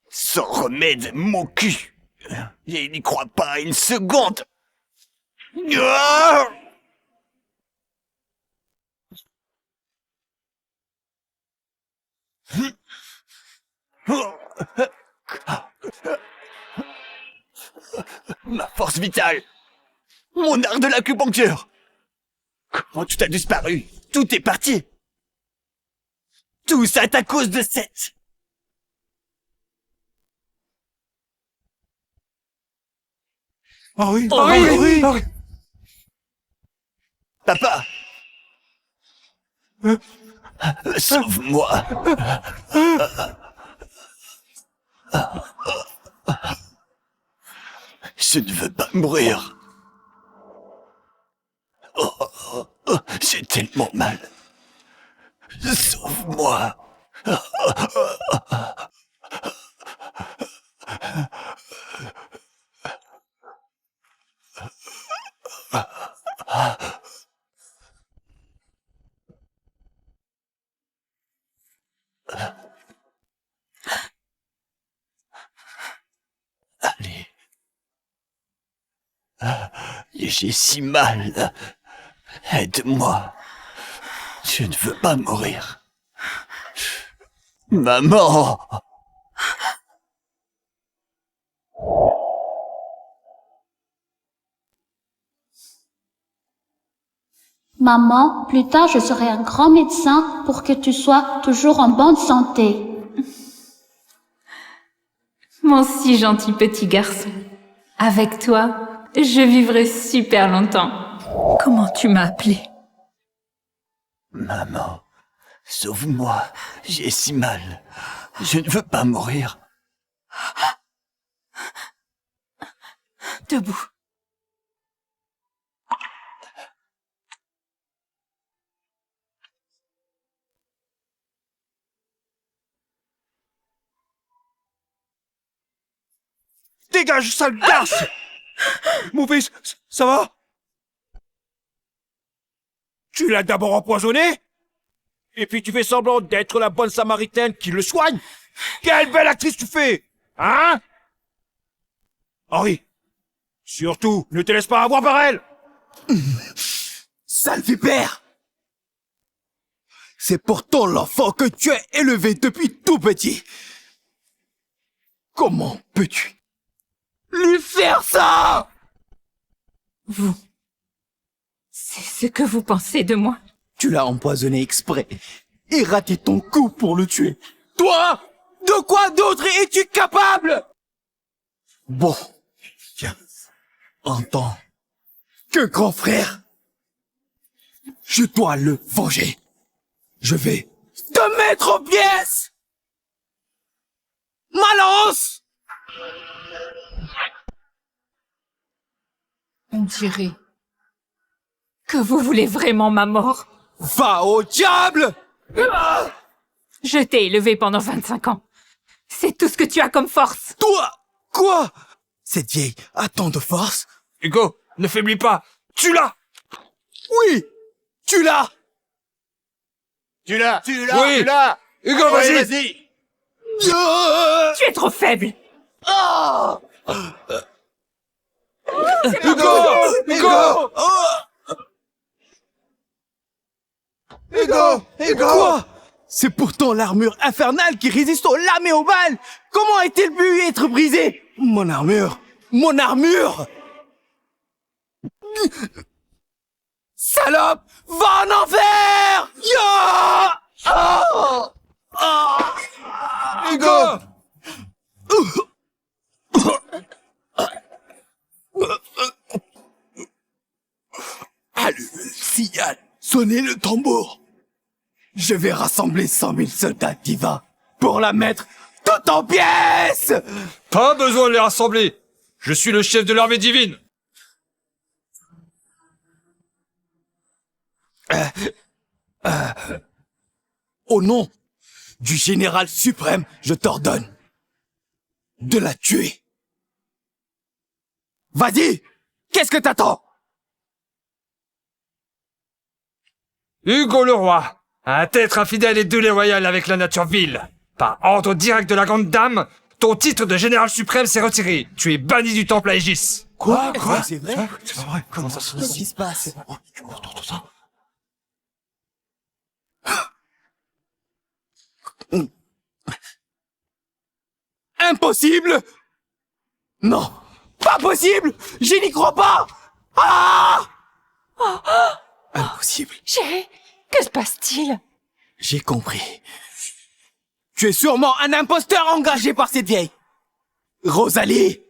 Sans remède, mon cul! Je n'y crois pas une seconde! Ma force vitale! Mon art de l'acupuncture! Comment tout a disparu? Tout est parti! Tout ça est à cause de cette... Oh oui! Oh oui, oui, oui, oui. oui. Papa! Sauve-moi! Je ne veux pas mourir. J'ai tellement mal. Sauve-moi. Allez. J'ai si mal. Aide-moi. Je ne veux pas mourir. Maman! Maman, plus tard je serai un grand médecin pour que tu sois toujours en bonne santé. Mon si gentil petit garçon. Avec toi, je vivrai super longtemps. Comment tu m'as appelé? Maman, sauve-moi. J'ai si mal. Je ne veux pas mourir. Debout. Dégage, sale garce! Mon fils, ça va? Tu l'as d'abord empoisonné? Et puis tu fais semblant d'être la bonne samaritaine qui le soigne? Quelle belle actrice tu fais! Hein? Henri, surtout, ne te laisse pas avoir par elle! Sale vipère! C'est pourtant l'enfant que tu as élevé depuis tout petit. Comment peux-tu lui faire ça? Vous. C'est ce que vous pensez de moi. Tu l'as empoisonné exprès et raté ton coup pour le tuer. Toi, de quoi d'autre es-tu capable? Bon, tiens, en tant que grand frère, je dois le venger. Je vais te mettre en pièces. Ma lance! On dirait que vous voulez vraiment ma mort. Va au diable! Je t'ai élevé pendant 25 ans. C'est tout ce que tu as comme force. Toi! Quoi? Cette vieille a tant de force? Hugo, ne faiblis pas. Tue-la! Oui! Tu l'as! Tu l'as. Oui. Tu l'as. Hugo, Allez, vas-y! vas-y. Tu es trop faible. Hugo! Hugo! Quoi? C'est pourtant l'armure infernale qui résiste aux lames et aux balles! Comment a-t-elle pu être brisée? Mon armure! Mon armure! Salope! Va en enfer! Ya! Hugo! Allumez le signal, sonnez le tambour. Je vais rassembler 100 000 soldats divins pour la mettre toute en pièces. Pas besoin de les rassembler. Je suis le chef de l'armée divine. Au nom du général suprême, je t'ordonne de la tuer. Vas-y, qu'est-ce que t'attends? Hugo le roi, un être infidèle et déloyal avec la nature vile. Par ordre direct de la grande dame, ton titre de général suprême s'est retiré. Tu es banni du temple à Aegis. Quoi? C'est vrai? C'est pas vrai. Comment ça se Qu'est-ce qui se passe? Impossible! Non, pas possible! Je n'y crois pas! Ah! Impossible. Chérie, que se passe-t-il? J'ai compris. Tu es sûrement un imposteur engagé par cette vieille. Rosalie!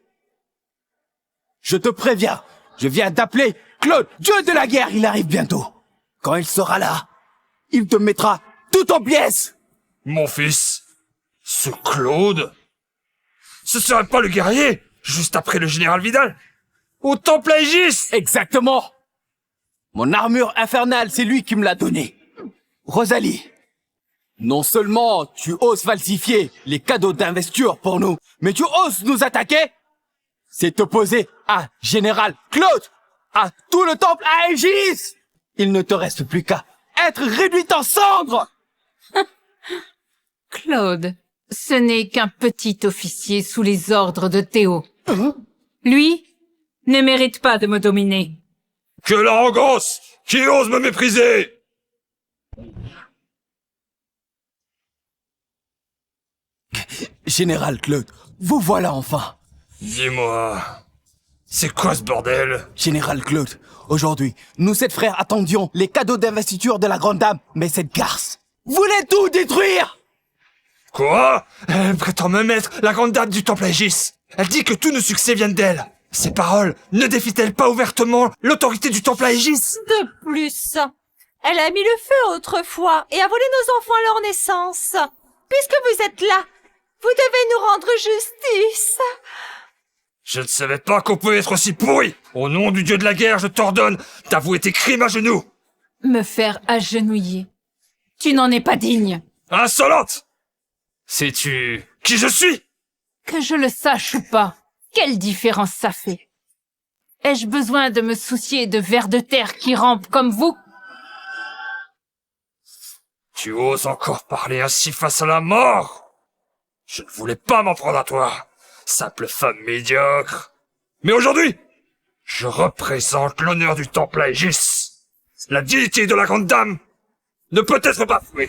Je te préviens, je viens d'appeler Claude, dieu de la guerre, il arrive bientôt. Quand il sera là, il te mettra tout en pièces. Mon fils, ce Claude, ce serait pas le guerrier, juste après le général Vidal, au temple à Aegis. Exactement. Mon armure infernale, c'est lui qui me l'a donnée. Rosalie, non seulement tu oses falsifier les cadeaux d'investiture pour nous, mais tu oses nous attaquer? C'est t'opposer à Général Claude, à tout le temple à Aegis. Il ne te reste plus qu'à être réduit en cendres. Claude, ce n'est qu'un petit officier sous les ordres de Théo. Lui ne mérite pas de me dominer. Que l'arrogance! Qui ose me mépriser? Général Claude, vous voilà enfin. Dis-moi, c'est quoi ce bordel? Général Claude, aujourd'hui, nous 7 frères attendions les cadeaux d'investiture de la grande dame, mais cette garce voulait tout détruire. Quoi? Elle prétend me mettre la grande dame du temple Aegis. Elle dit que tous nos succès viennent d'elle. Ces paroles ne défient-elles pas ouvertement l'autorité du temple Aegis? De plus, elle a mis le feu autrefois et a volé nos enfants à leur naissance. Puisque vous êtes là, vous devez nous rendre justice. Je ne savais pas qu'on pouvait être aussi pourri. Au nom du dieu de la guerre, je t'ordonne d'avouer tes crimes à genoux. Me faire agenouiller. Tu n'en es pas digne. Insolente! Sais-tu qui je suis? Que je le sache ou pas, quelle différence ça fait? Ai-je besoin de me soucier de vers de terre qui rampent comme vous? Tu oses encore parler ainsi face à la mort? Je ne voulais pas m'en prendre à toi, simple femme médiocre. Mais aujourd'hui, je représente l'honneur du temple Aegis. La dignité de la grande dame ne peut être bafouée.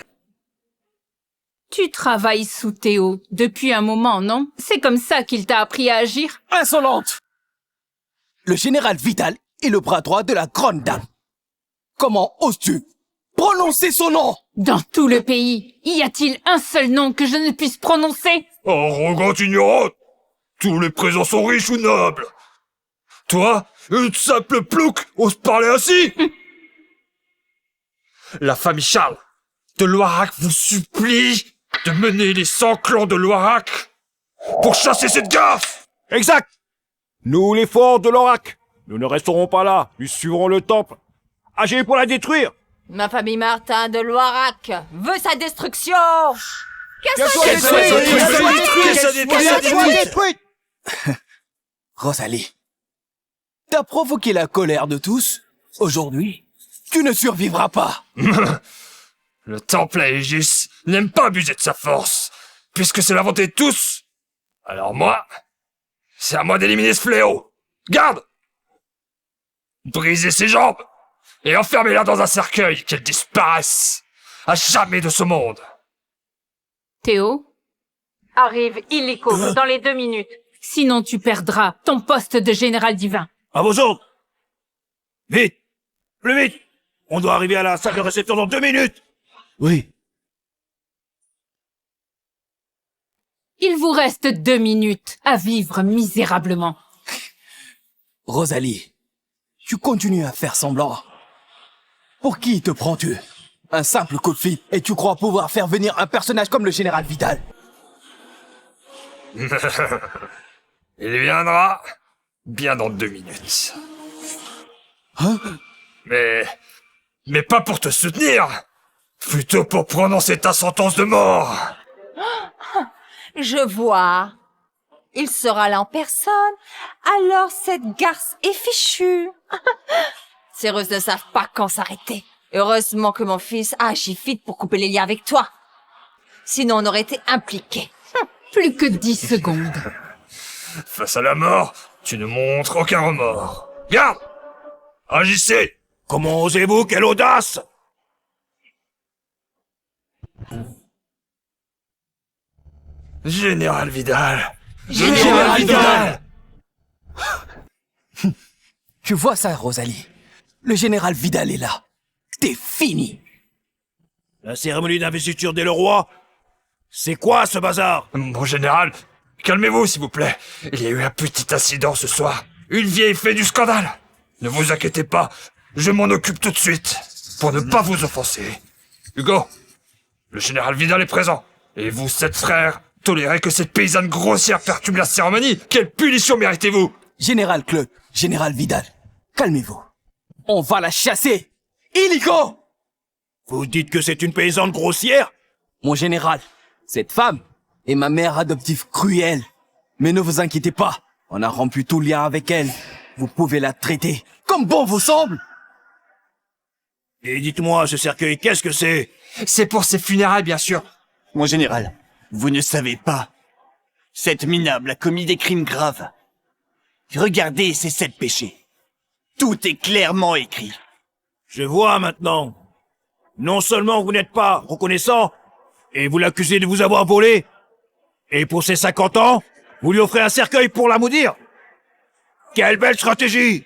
Tu travailles sous Théo depuis un moment, non? C'est comme ça qu'il t'a appris à agir? Insolente! Le général Vidal est le bras droit de la grande dame. Comment oses-tu prononcer son nom? Dans tout le pays, y a-t-il un seul nom que je ne puisse prononcer? Arrogante ignorante! Tous les présents sont riches ou nobles. Toi, une simple plouc, ose parler ainsi? La famille Charles de Loirac vous supplie de mener les 100 clans de Loirac pour chasser cette gaffe. Exact! Nous, les forts de l'Orac, nous ne resterons pas là, nous suivrons le temple. Agissez pour la détruire! Ma famille Martin de Loirac veut sa destruction. Qu'elle soit détruite! Rosalie, t'as provoqué la colère de tous. Aujourd'hui, tu ne survivras pas. Le temple Aegis n'aime pas abuser de sa force, puisque c'est la volonté de tous. Alors moi, c'est à moi d'éliminer ce fléau. Garde! Brisez ses jambes et enfermez-la dans un cercueil, qu'elle disparaisse à jamais de ce monde. Théo? Arrive illico dans les 2 minutes. Sinon tu perdras ton poste de général divin. À vos ordres! Vite! Plus vite! On doit arriver à la salle de réception dans 2 minutes! Oui. Il vous reste 2 minutes à vivre misérablement. Rosalie, tu continues à faire semblant. Pour qui te prends-tu? Un simple coup de fil et tu crois pouvoir faire venir un personnage comme le général Vidal? Il viendra bien dans 2 minutes. Hein? Mais pas pour te soutenir, plutôt pour prononcer ta sentence de mort. Je vois. Il sera là en personne. Alors cette garce est fichue. Ces Russes ne savent pas quand s'arrêter. Heureusement que mon fils a agi vite pour couper les liens avec toi. Sinon on aurait été impliqués. Plus que 10 secondes. Face à la mort, tu ne montres aucun remords. Garde! Agissez! Comment osez-vous? Quelle audace! Général Vidal! Général Vidal! Tu vois ça, Rosalie? Le général Vidal est là. T'es fini. La cérémonie d'investiture dès le roi? C'est quoi ce bazar? Mon général, calmez-vous s'il vous plaît. Il y a eu un petit incident ce soir. Une vieille fait du scandale. Ne vous inquiétez pas, je m'en occupe tout de suite. Pour ne pas vous offenser. Hugo, le général Vidal est présent. Et vous, 7 frères, tolérez que cette paysanne grossière perturbe la cérémonie? Quelle punition méritez-vous? Général Claude, général Vidal, calmez-vous. On va la chasser. Illico! Vous dites que c'est une paysanne grossière? Mon général, cette femme est ma mère adoptive cruelle. Mais ne vous inquiétez pas, on a rompu tout lien avec elle. Vous pouvez la traiter comme bon vous semble. Et dites-moi, ce cercueil, qu'est-ce que c'est? C'est pour ses funérailles, bien sûr. Mon général, vous ne savez pas. Cette minable a commis des crimes graves. Regardez ces 7 péchés. Tout est clairement écrit. Je vois maintenant. Non seulement vous n'êtes pas reconnaissant, et vous l'accusez de vous avoir volé, et pour ses 50 ans, vous lui offrez un cercueil pour la maudire. Quelle belle stratégie!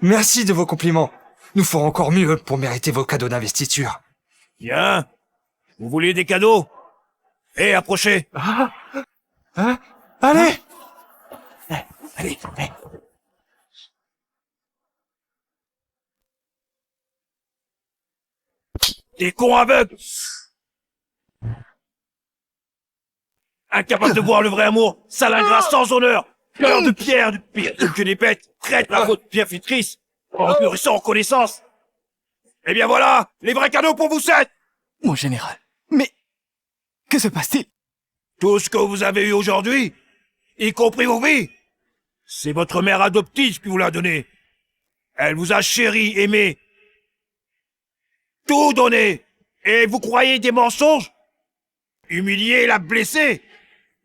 Merci de vos compliments. Nous ferons encore mieux pour mériter vos cadeaux d'investiture. Bien. Vous voulez des cadeaux? Et approchez. Hein? Allez! Allez, allez. Des cons aveugles. Incapable de voir le vrai amour, sale ingrat sans honneur, cœur de pierre, du pire que des bêtes, traître à votre bienfaitrice, en sans reconnaissance. Eh bien voilà, les vrais cadeaux pour vous sept. Mon général, mais que se passe-t-il? Tout ce que vous avez eu aujourd'hui, y compris vos vies, c'est votre mère adoptive qui vous l'a donné. Elle vous a chéri, aimé, tout donné. Et vous croyez des mensonges? Humilier, la blesser?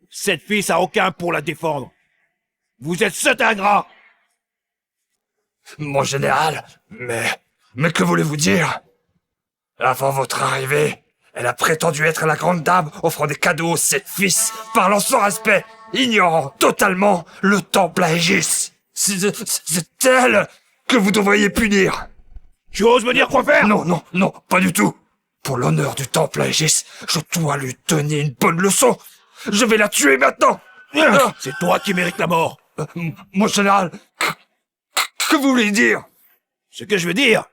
Cette fille n'a aucun pour la défendre. Vous êtes cet ingrat. Mon général, mais que voulez-vous dire? Avant votre arrivée, elle a prétendu être la grande dame, offrant des cadeaux aux 7 fils, parlant sans respect, ignorant totalement le temple à Aegis. C'est elle que vous devriez punir. Tu oses me dire quoi faire? Non, pas du tout. Pour l'honneur du temple à Aegis, je dois lui donner une bonne leçon. Je vais la tuer maintenant. C'est toi qui mérites la mort. Mon général, que vous voulez dire? Ce que je veux dire,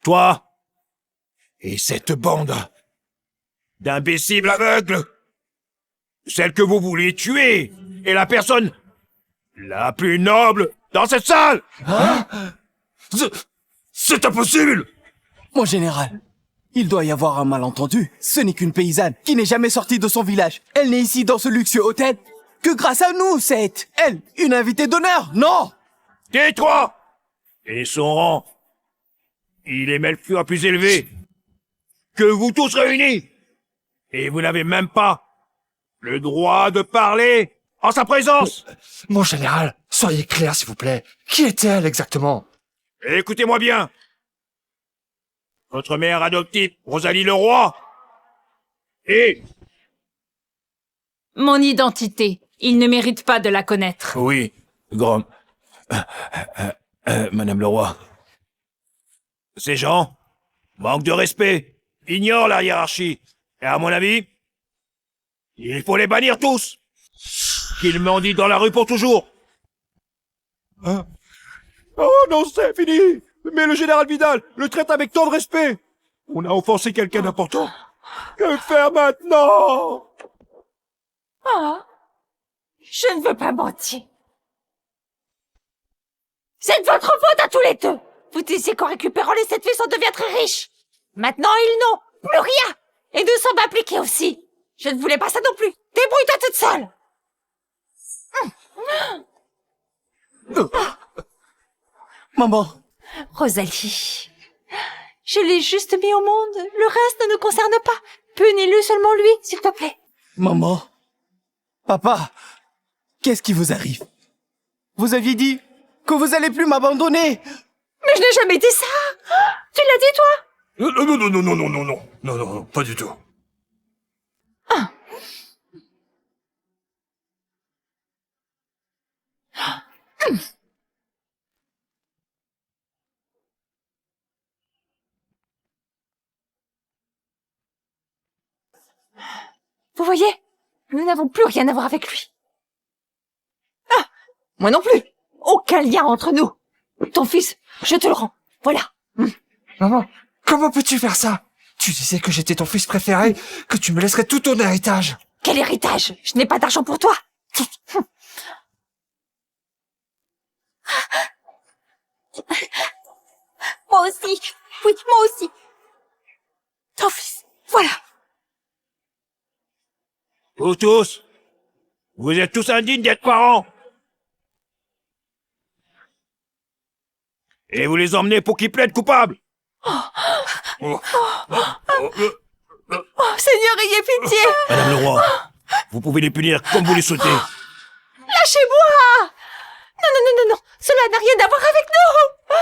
toi et cette bande d'imbéciles aveugles, celle que vous voulez tuer, est la personne la plus noble dans cette salle. C'est impossible. Mon général, il doit y avoir un malentendu. Ce n'est qu'une paysanne qui n'est jamais sortie de son village. Elle n'est ici dans ce luxueux hôtel que grâce à nous, c'est elle, une invitée d'honneur, non? Tais-toi! Et son rang, il est même plus élevé que vous tous réunis. Et vous n'avez même pas le droit de parler en sa présence. Mon général, soyez clair s'il vous plaît. Qui est-elle exactement? Écoutez-moi bien. Votre mère adoptive, Rosalie Leroy, et... Mon identité. Il ne mérite pas de la connaître. Oui, Grom. Madame Leroy. Ces gens manquent de respect, ignorent la hiérarchie. Et à mon avis, il faut les bannir tous. Qu'ils mendient dans la rue pour toujours. Oh non, c'est fini. Mais le général Vidal le traite avec tant de respect. On a offensé quelqu'un d'important. Que faire maintenant? Oh, je ne veux pas mentir. C'est de votre faute à tous les deux. Vous disiez qu'en récupérant les 7 fils, on devient très riche. Maintenant, ils n'ont plus rien. Et nous sommes impliqués aussi. Je ne voulais pas ça non plus. Débrouille-toi toute seule. Maman. Rosalie, je l'ai juste mis au monde. Le reste ne nous concerne pas. Punis-le seulement lui, s'il te plaît. Maman. Papa. Qu'est-ce qui vous arrive? Vous aviez dit que vous allez plus m'abandonner. Mais je n'ai jamais dit ça. Tu l'as dit, toi? Non, pas du tout. Vous voyez, nous n'avons plus rien à voir avec lui. Ah, moi non plus. Aucun lien entre nous. Ton fils, je te le rends. Voilà. Maman, comment peux-tu faire ça? Tu disais que j'étais ton fils préféré, que tu me laisserais tout ton héritage. Quel héritage? Je n'ai pas d'argent pour toi. Moi aussi. Oui, moi aussi. Ton fils, voilà. Vous tous, vous êtes tous indignes d'être parents. Et vous les emmenez pour qu'ils plaident coupables. Oh, Seigneur, ayez pitié. Madame Leroy, vous pouvez les punir comme vous les souhaitez. Lâchez-moi. Non. Cela n'a rien à voir avec nous.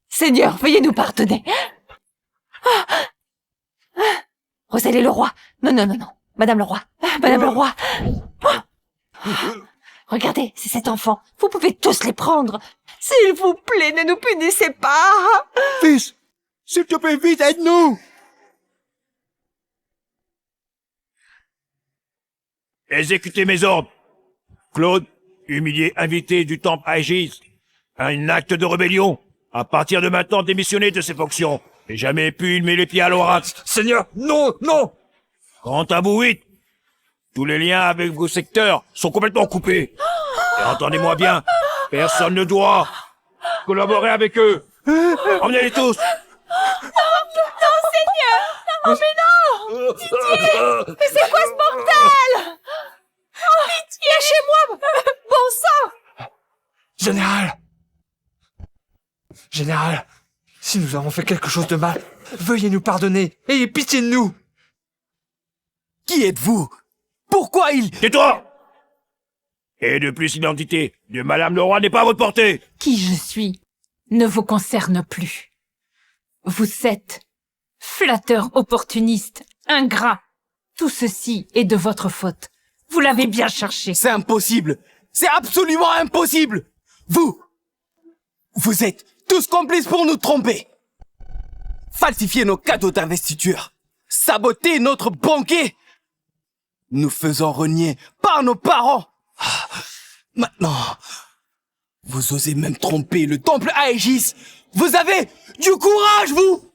Seigneur, veuillez nous pardonner. Rosalie Leroy. Non. Madame Leroy. Madame Leroy. Regardez, c'est cet enfant. Vous pouvez tous les prendre. S'il vous plaît, ne nous punissez pas. Fils, s'il te plaît, vite, aide-nous. Exécutez mes ordres. Claude, humilié invité du temple Aegis, un acte de rébellion. À partir de maintenant, démissionner de ses fonctions. Et jamais pu mettre les pieds à l'Orax. Seigneur, non, non! Quant à vous, 8, tous les liens avec vos secteurs sont complètement coupés. Et entendez-moi bien, personne ne doit collaborer avec eux. Emmenez-les tous. Mais c'est quoi ce bordel? Pitié, lâchez-moi! Bon sang! Général! Général, si nous avons fait quelque chose de mal, veuillez nous pardonner. Ayez pitié de nous. Qui êtes-vous? Pourquoi il... Tais-toi! Et de plus, l'identité de Madame le Roi n'est pas à votre portée. Qui je suis ne vous concerne plus. Vous êtes flatteur opportuniste, ingrat. Tout ceci est de votre faute. Vous l'avez bien cherché. C'est impossible. C'est absolument impossible. Vous êtes tous complices pour nous tromper. Falsifier nos cadeaux d'investiture. Saboter notre banquet. Nous faisant renier par nos parents. Maintenant, vous osez même tromper le temple Aegis. Vous avez du courage, vous.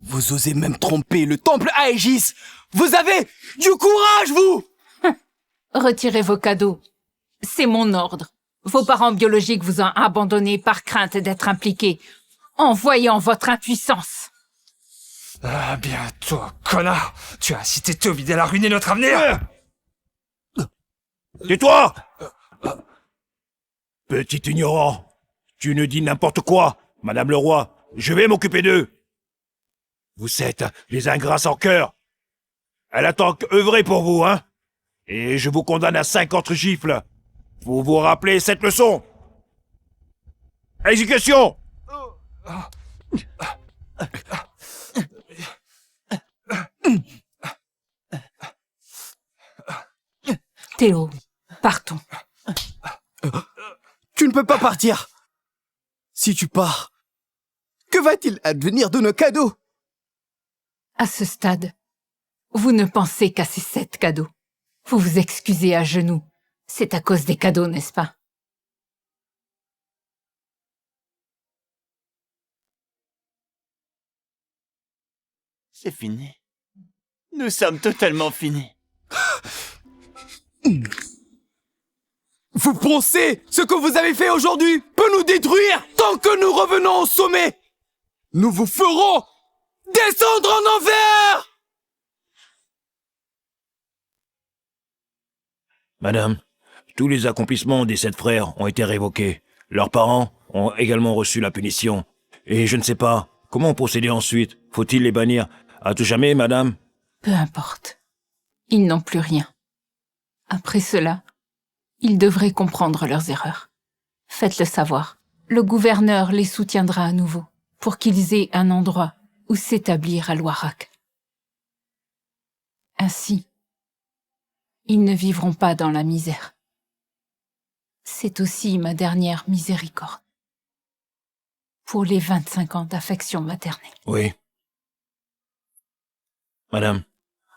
Vous osez même tromper le temple Aegis. Vous avez du courage, vous. Retirez vos cadeaux. C'est mon ordre. Vos parents biologiques vous ont abandonné par crainte d'être impliqués, en voyant votre impuissance. Ah bien, toi, connard! Tu as incité Théovidal à ruiner notre avenir! Tais-toi! Petit ignorant, tu ne dis n'importe quoi. Madame le Roi, je vais m'occuper d'eux. Vous êtes les ingrats sans cœur. Elle attend qu'œuvrer pour vous, hein? Et je vous condamne à 50 gifles. Pour vous rappeler cette leçon. Exécution! Théo, partons. Tu ne peux pas partir. Si tu pars, que va-t-il advenir de nos cadeaux? À ce stade, vous ne pensez qu'à ces 7 cadeaux. Vous vous excusez à genoux. C'est à cause des cadeaux, n'est-ce pas? C'est fini. Nous sommes totalement finis. Vous pensez ce que vous avez fait aujourd'hui peut nous détruire tant que nous revenons au sommet? Nous vous ferons descendre en enfer! Madame, tous les accomplissements des 7 frères ont été révoqués. Leurs parents ont également reçu la punition. Et je ne sais pas, comment procéder ensuite? Faut-il les bannir à tout jamais, madame? Peu importe. Ils n'ont plus rien. Après cela, ils devraient comprendre leurs erreurs. Faites-le savoir. Le gouverneur les soutiendra à nouveau, pour qu'ils aient un endroit où s'établir à Loirac. Ainsi, ils ne vivront pas dans la misère. C'est aussi ma dernière miséricorde. Pour les 25 ans d'affection maternelle. Oui. Madame,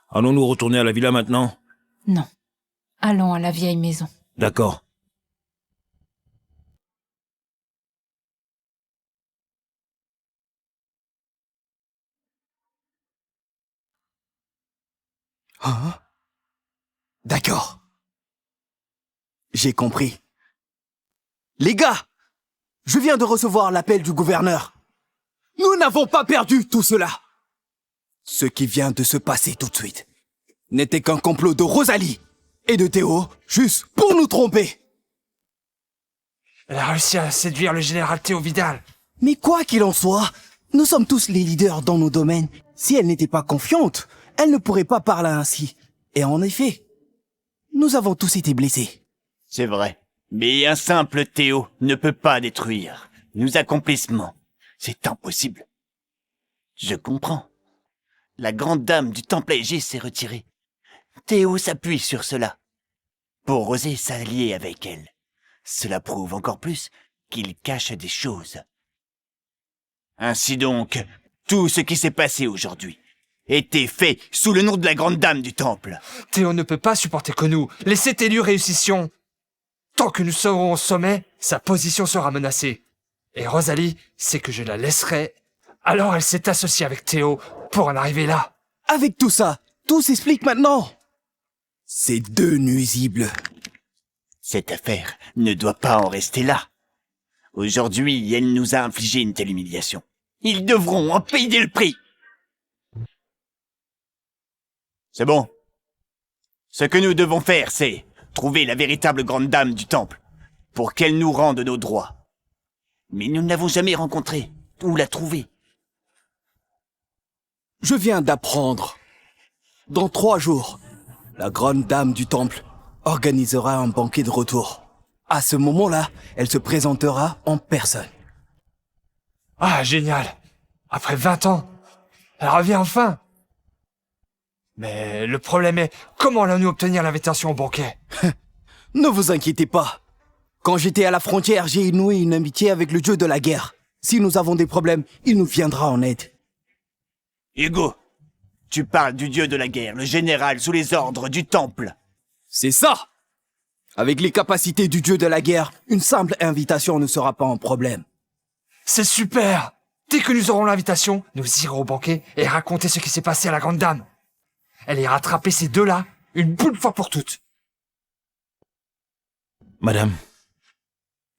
allons-nous retourner à la villa maintenant? Non. Allons à la vieille maison. D'accord. Hein? D'accord. J'ai compris. Les gars, je viens de recevoir l'appel du gouverneur. Nous n'avons pas perdu tout cela. Ce qui vient de se passer tout de suite n'était qu'un complot de Rosalie et de Théo, juste pour nous tromper. Elle a réussi à séduire le général Théovidal. Mais quoi qu'il en soit, nous sommes tous les leaders dans nos domaines. Si elle n'était pas confiante, elle ne pourrait pas parler ainsi. Et en effet, nous avons tous été blessés. C'est vrai. Mais un simple Théo ne peut pas détruire nos accomplissements. C'est impossible. Je comprends. La grande dame du temple Aegis s'est retirée. Théo s'appuie sur cela pour oser s'allier avec elle. Cela prouve encore plus qu'il cache des choses. Ainsi donc, tout ce qui s'est passé aujourd'hui été fait sous le nom de la grande dame du temple. Théo ne peut pas supporter que nous, laissez Télu réussissions. Tant que nous serons au sommet, sa position sera menacée. Et Rosalie sait que je la laisserai, alors elle s'est associée avec Théo pour en arriver là. Avec tout ça, tout s'explique maintenant. Ces deux nuisibles. Cette affaire ne doit pas en rester là. Aujourd'hui, elle nous a infligé une telle humiliation. Ils devront en payer le prix. C'est bon. Ce que nous devons faire, c'est trouver la véritable grande dame du temple pour qu'elle nous rende nos droits. Mais nous ne l'avons jamais rencontrée. Où la trouver? Je viens d'apprendre. Dans 3 jours, la grande dame du temple organisera un banquet de retour. À ce moment-là, elle se présentera en personne. Ah, génial. Après 20 ans, elle revient enfin. Mais le problème est, comment allons-nous obtenir l'invitation au banquet? Ne vous inquiétez pas. Quand j'étais à la frontière, j'ai noué une amitié avec le dieu de la guerre. Si nous avons des problèmes, il nous viendra en aide. Hugo, tu parles du dieu de la guerre, le général sous les ordres du temple. C'est ça! Avec les capacités du dieu de la guerre, une simple invitation ne sera pas un problème. C'est super. Dès que nous aurons l'invitation, nous irons au banquet et raconter ce qui s'est passé à la grande dame. Elle ira attraper ces deux-là, une bonne fois pour toutes. Madame,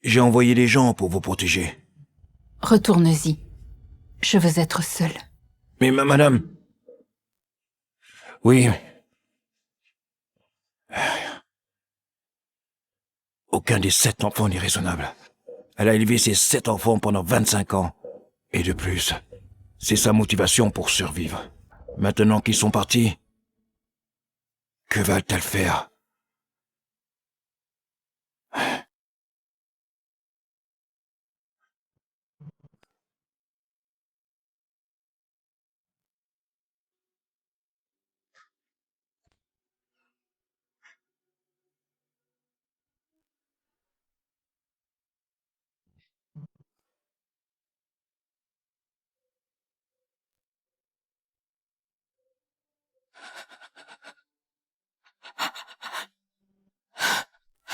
j'ai envoyé des gens pour vous protéger. Retourne-y. Je veux être seule. Mais madame... Oui. Aucun des 7 enfants n'est raisonnable. Elle a élevé ses 7 enfants pendant 25 ans. Et de plus, c'est sa motivation pour survivre. Maintenant qu'ils sont partis, que va-t-elle faire?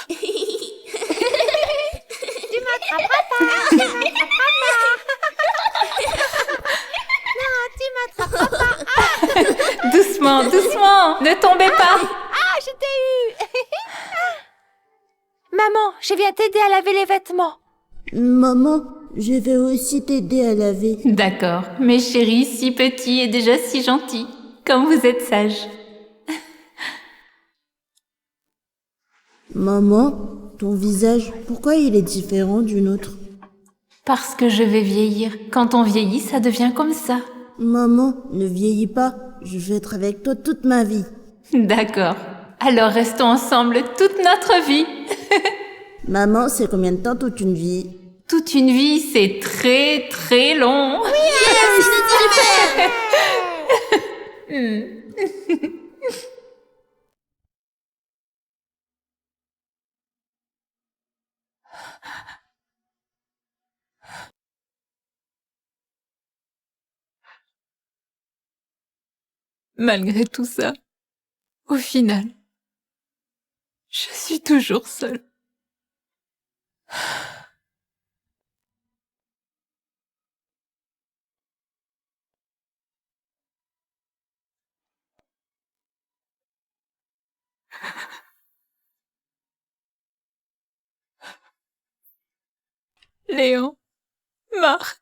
Tu m'attraperas pas. Tu m'attraperas pas. Non, tu m'attraperas pas. Doucement, doucement. Ne tombez pas. Ah, je t'ai eu. Maman, je viens t'aider à laver les vêtements. Maman, je vais aussi t'aider à laver. D'accord. Mes chéris, si petits et déjà si gentils. Comme vous êtes sages. Maman, ton visage, pourquoi il est différent du nôtre? Parce que je vais vieillir. Quand on vieillit, ça devient comme ça. Maman, ne vieillis pas. Je vais être avec toi toute ma vie. D'accord. Alors restons ensemble toute notre vie. Maman, c'est combien de temps toute une vie? Toute une vie, c'est très très long. Malgré tout ça, au final, je suis toujours seule. Léon, Marc,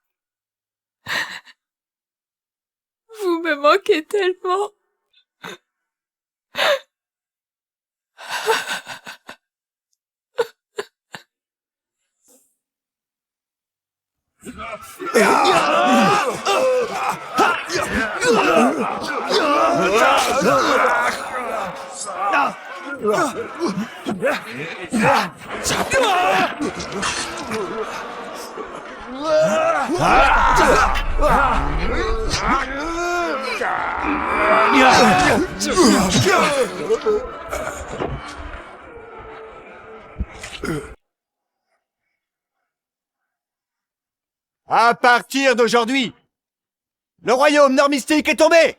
vous me manquez tellement. À partir d'aujourd'hui, le royaume nord mystique est tombé!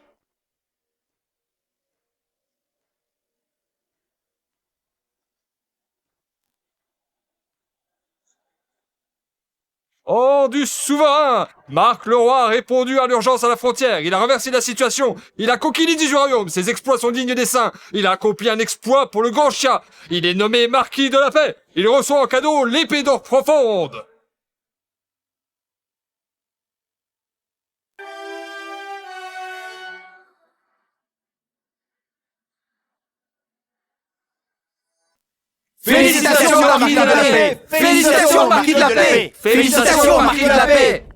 Oh, du souverain! Marc le roi a répondu à l'urgence à la frontière. Il a renversé la situation. Il a conquis les 18 royaumes. Ses exploits sont dignes des saints. Il a accompli un exploit pour le grand chat. Il est nommé marquis de la paix. Il reçoit en cadeau l'épée d'or profonde. Félicitations, marquis de la paix! Félicitations, marquis de la paix! Félicitations, marquis de la paix!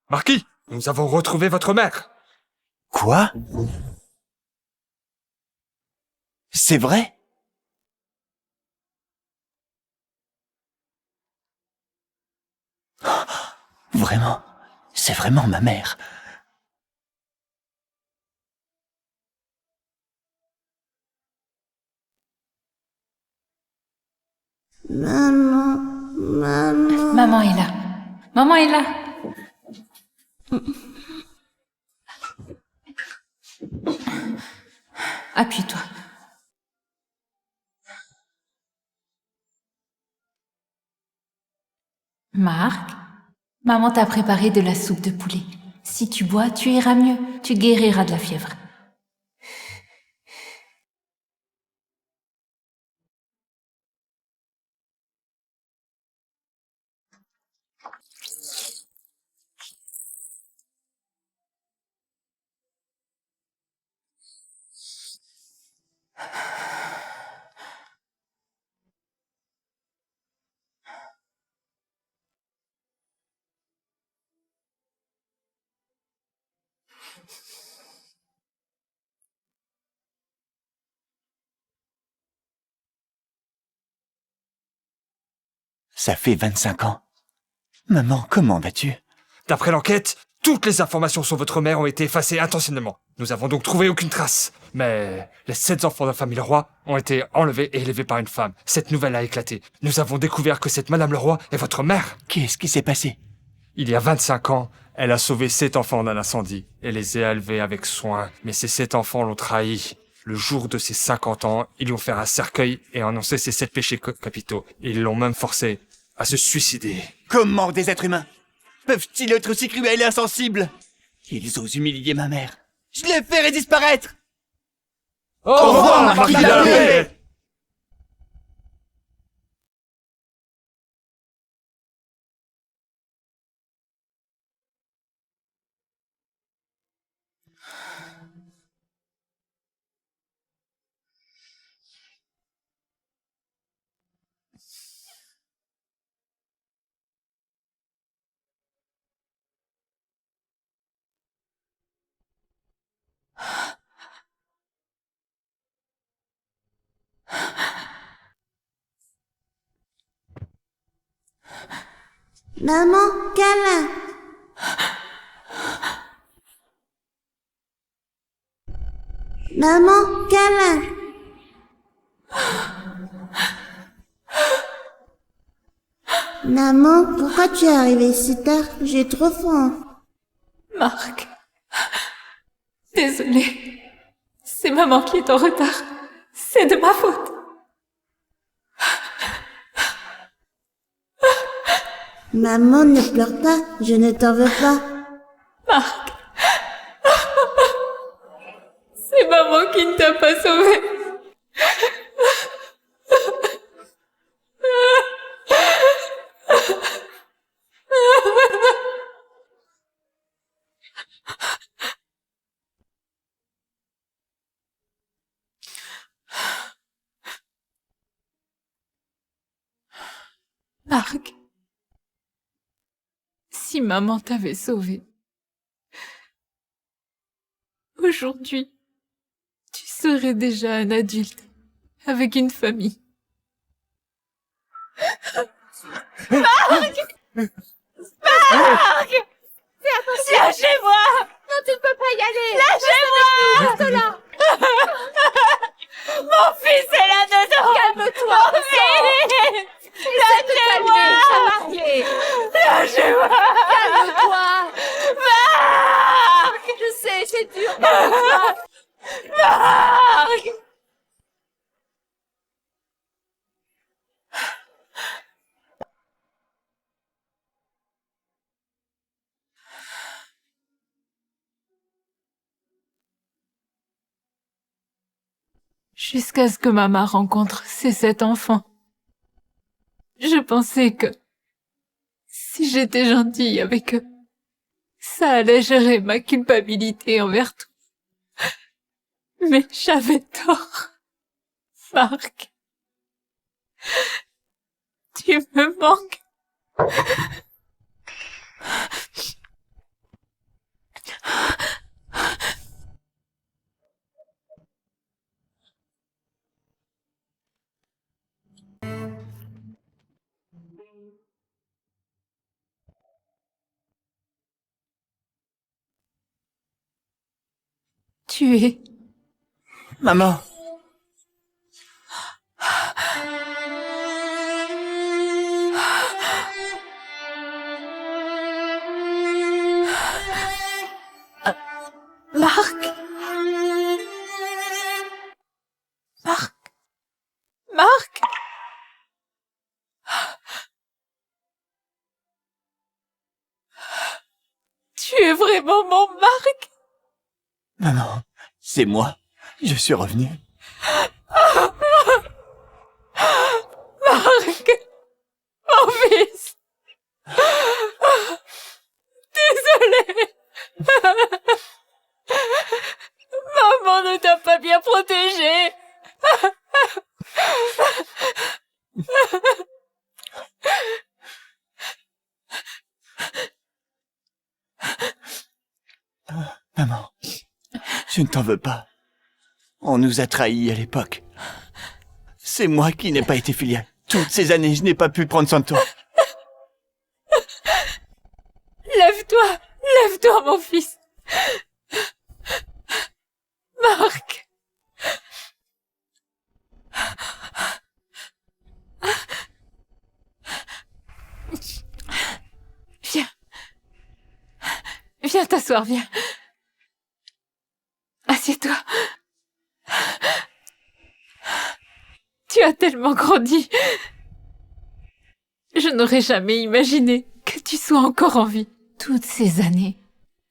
Marquis, nous avons retrouvé votre mère. Quoi? C'est vrai? Vraiment? C'est vraiment ma mère. Maman, maman. Maman est là. Maman est là. Appuie-toi. Marc, maman t'a préparé de la soupe de poulet. Si tu bois, tu iras mieux. Tu guériras de la fièvre. Ça fait 25 ans. Maman, comment vas-tu? D'après l'enquête, toutes les informations sur votre mère ont été effacées intentionnellement. Nous avons donc trouvé aucune trace. Mais les 7 enfants de la famille Leroy ont été enlevés et élevés par une femme. Cette nouvelle a éclaté. Nous avons découvert que cette Madame Leroy est votre mère. Qu'est-ce qui s'est passé? Il y a 25 ans, elle a sauvé 7 enfants d'un incendie et les a élevés avec soin. Mais ces 7 enfants l'ont trahi. Le jour de ses 50 ans, ils lui ont fait un cercueil et annoncé ses 7 péchés capitaux. Ils l'ont même forcé à se suicider. Comment des êtres humains peuvent-ils être aussi cruels et insensibles? Ils osent humilier ma mère. Je les ferai disparaître! Au revoir, marquis de la paix! Maman, câlin. Maman, câlin. Maman, pourquoi tu es arrivée si tard? J'ai trop faim. Marc. Désolée. C'est maman qui est en retard. C'est de ma faute. Maman, ne pleure pas, je ne t'en veux pas. Marc. C'est maman qui ne t'a pas sauvé. Marc. Si maman t'avait sauvé, aujourd'hui, tu serais déjà un adulte, avec une famille. Marc! Marc! Lâchez-moi! Non, tu ne peux pas y aller. Lâchez-moi! Reste là. Mon fils est là-dedans! Calme-toi. Mon fils! Lâchez-moi! Ça va aller. Lâchez-moi! Calme-toi. Marc! Je sais, c'est dur. Calme-toi. Marc! jusqu'à ce que maman rencontre ces 7 enfants. Je pensais que si j'étais gentille avec eux, ça allégerait ma culpabilité envers tout. Mais j'avais tort. Marc, tu me manques. Tu es... Maman. Marc. Marc. Marc. Tu es vraiment mon Marc? Maman, c'est moi. Je suis revenu. Marc. Mon fils. Désolée. Maman ne t'a pas bien protégé. Maman, je ne t'en veux pas. On nous a trahis à l'époque. C'est moi qui n'ai pas été filial. Toutes ces années, je n'ai pas pu prendre soin de toi. Lève-toi. Lève-toi, mon fils. Marc. Viens. Viens t'asseoir, viens. Assieds-toi. Tu as tellement grandi. Je n'aurais jamais imaginé que tu sois encore en vie. Toutes ces années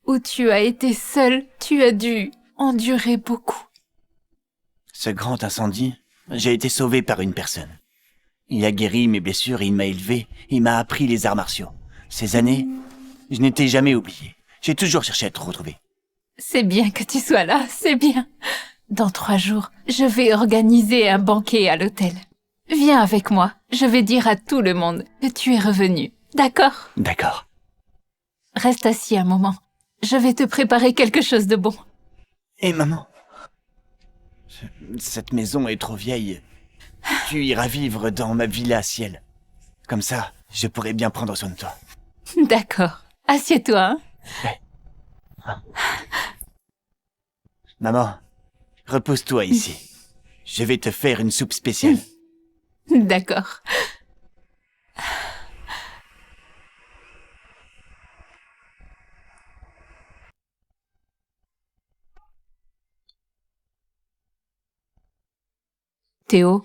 où tu as été seul, tu as dû endurer beaucoup. Ce grand incendie, j'ai été sauvé par une personne. Il a guéri mes blessures, il m'a élevé, il m'a appris les arts martiaux. Ces années, je n'étais jamais oublié. J'ai toujours cherché à te retrouver. C'est bien que tu sois là, c'est bien. Dans 3 jours, je vais organiser un banquet à l'hôtel. Viens avec moi, je vais dire à tout le monde que tu es revenu. D'accord? D'accord. Reste assis un moment. Je vais te préparer quelque chose de bon. Et maman, cette maison est trop vieille. Tu iras vivre dans ma villa à ciel. Comme ça, je pourrai bien prendre soin de toi. D'accord. Assieds-toi, hein? Ouais. Maman, repose-toi ici. Je vais te faire une soupe spéciale. D'accord. Théo,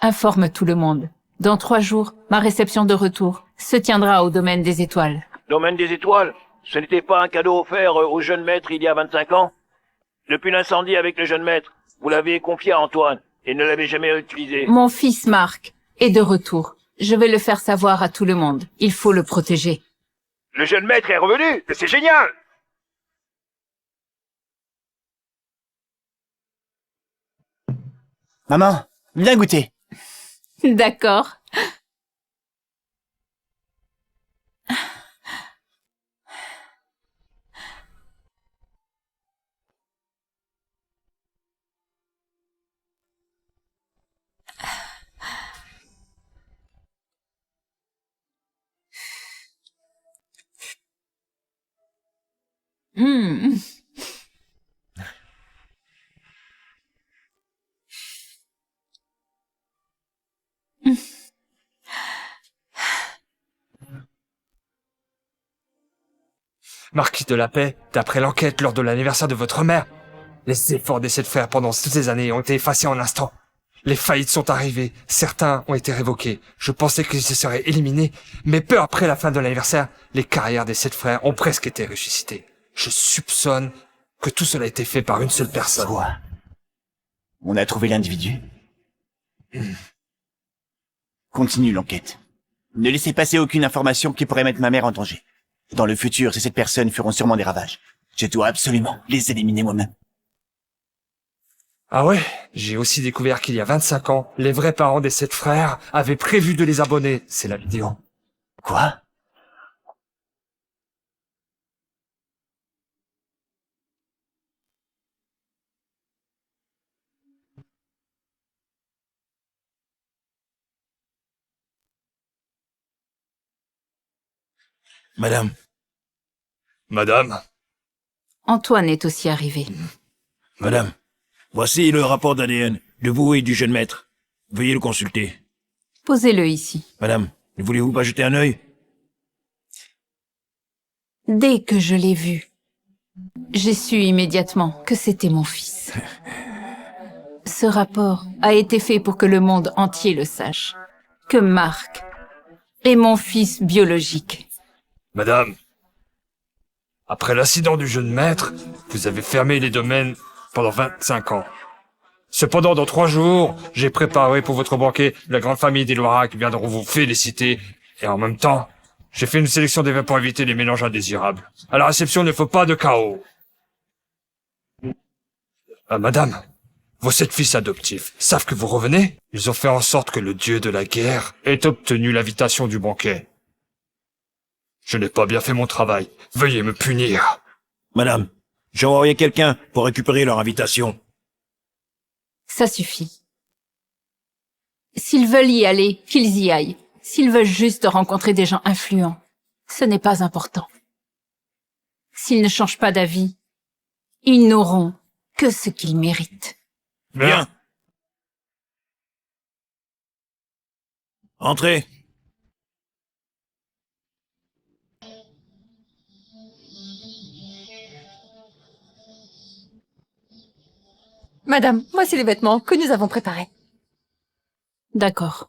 informe tout le monde. Dans 3 jours, ma réception de retour se tiendra au domaine des étoiles. Domaine des étoiles? Ce n'était pas un cadeau offert au jeune maître il y a 25 ans? Depuis l'incendie avec le jeune maître, vous l'avez confié à Antoine et ne l'avez jamais utilisé. Mon fils Marc est de retour. Je vais le faire savoir à tout le monde. Il faut le protéger. Le jeune maître est revenu! C'est génial! Maman, viens goûter. D'accord. Mmh. Marquis de la Paix, d'après l'enquête lors de l'anniversaire de votre mère, les efforts des 7 frères pendant toutes ces années ont été effacés en un instant. Les faillites sont arrivées, certains ont été révoqués. Je pensais qu'ils se seraient éliminés, mais peu après la fin de l'anniversaire, les carrières des 7 frères ont presque été ressuscitées. Je soupçonne que tout cela a été fait par une seule personne. Quoi? On a trouvé l'individu. Continue l'enquête. Ne laissez passer aucune information qui pourrait mettre ma mère en danger. Dans le futur, ces 7 personnes feront sûrement des ravages. Je dois absolument les éliminer moi-même. Ah ouais, j'ai aussi découvert qu'il y a 25 ans, les vrais parents des 7 frères avaient prévu de les abonner. C'est la vidéo. Quoi? Madame, Madame, Antoine est aussi arrivé. madame, voici le rapport d'ADN de vous et du jeune maître. Veuillez le consulter. Posez-le ici. Madame, ne voulez-vous pas jeter un œil? Dès que je l'ai vu, j'ai su immédiatement que c'était mon fils. Ce rapport a été fait pour que le monde entier le sache. Que Marc est mon fils biologique. Madame, après l'accident du jeune maître, vous avez fermé les domaines pendant 25 ans. Cependant, dans 3 jours, j'ai préparé pour votre banquet la grande famille des Loirac qui viendront vous féliciter. Et en même temps, j'ai fait une sélection des vins pour éviter les mélanges indésirables. À la réception, il ne faut pas de chaos. Madame, vos 7 fils adoptifs savent que vous revenez? Ils ont fait en sorte que le dieu de la guerre ait obtenu l'invitation du banquet. Je n'ai pas bien fait mon travail. Veuillez me punir. Madame, j'ai envoyé quelqu'un pour récupérer leur invitation. Ça suffit. S'ils veulent y aller, qu'ils y aillent. S'ils veulent juste rencontrer des gens influents, ce n'est pas important. S'ils ne changent pas d'avis, ils n'auront que ce qu'ils méritent. Bien. Entrez. Madame, voici les vêtements que nous avons préparés. D'accord.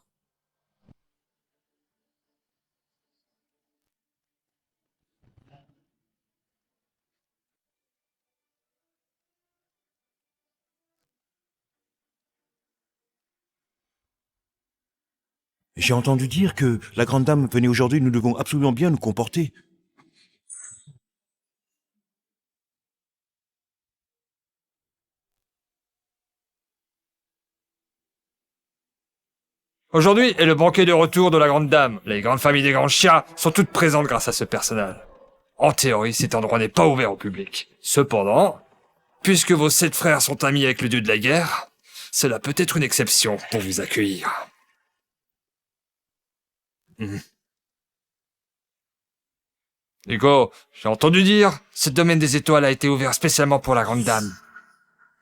J'ai entendu dire que la grande dame venait aujourd'hui, nous devons absolument bien nous comporter. Aujourd'hui est le banquet de retour de la grande dame. Les grandes familles des grands chiens sont toutes présentes grâce à ce personnage. En théorie, cet endroit n'est pas ouvert au public. Cependant, puisque vos 7 frères sont amis avec le dieu de la guerre, cela peut être une exception pour vous accueillir. Hugo, j'ai entendu dire, ce domaine des étoiles a été ouvert spécialement pour la grande dame.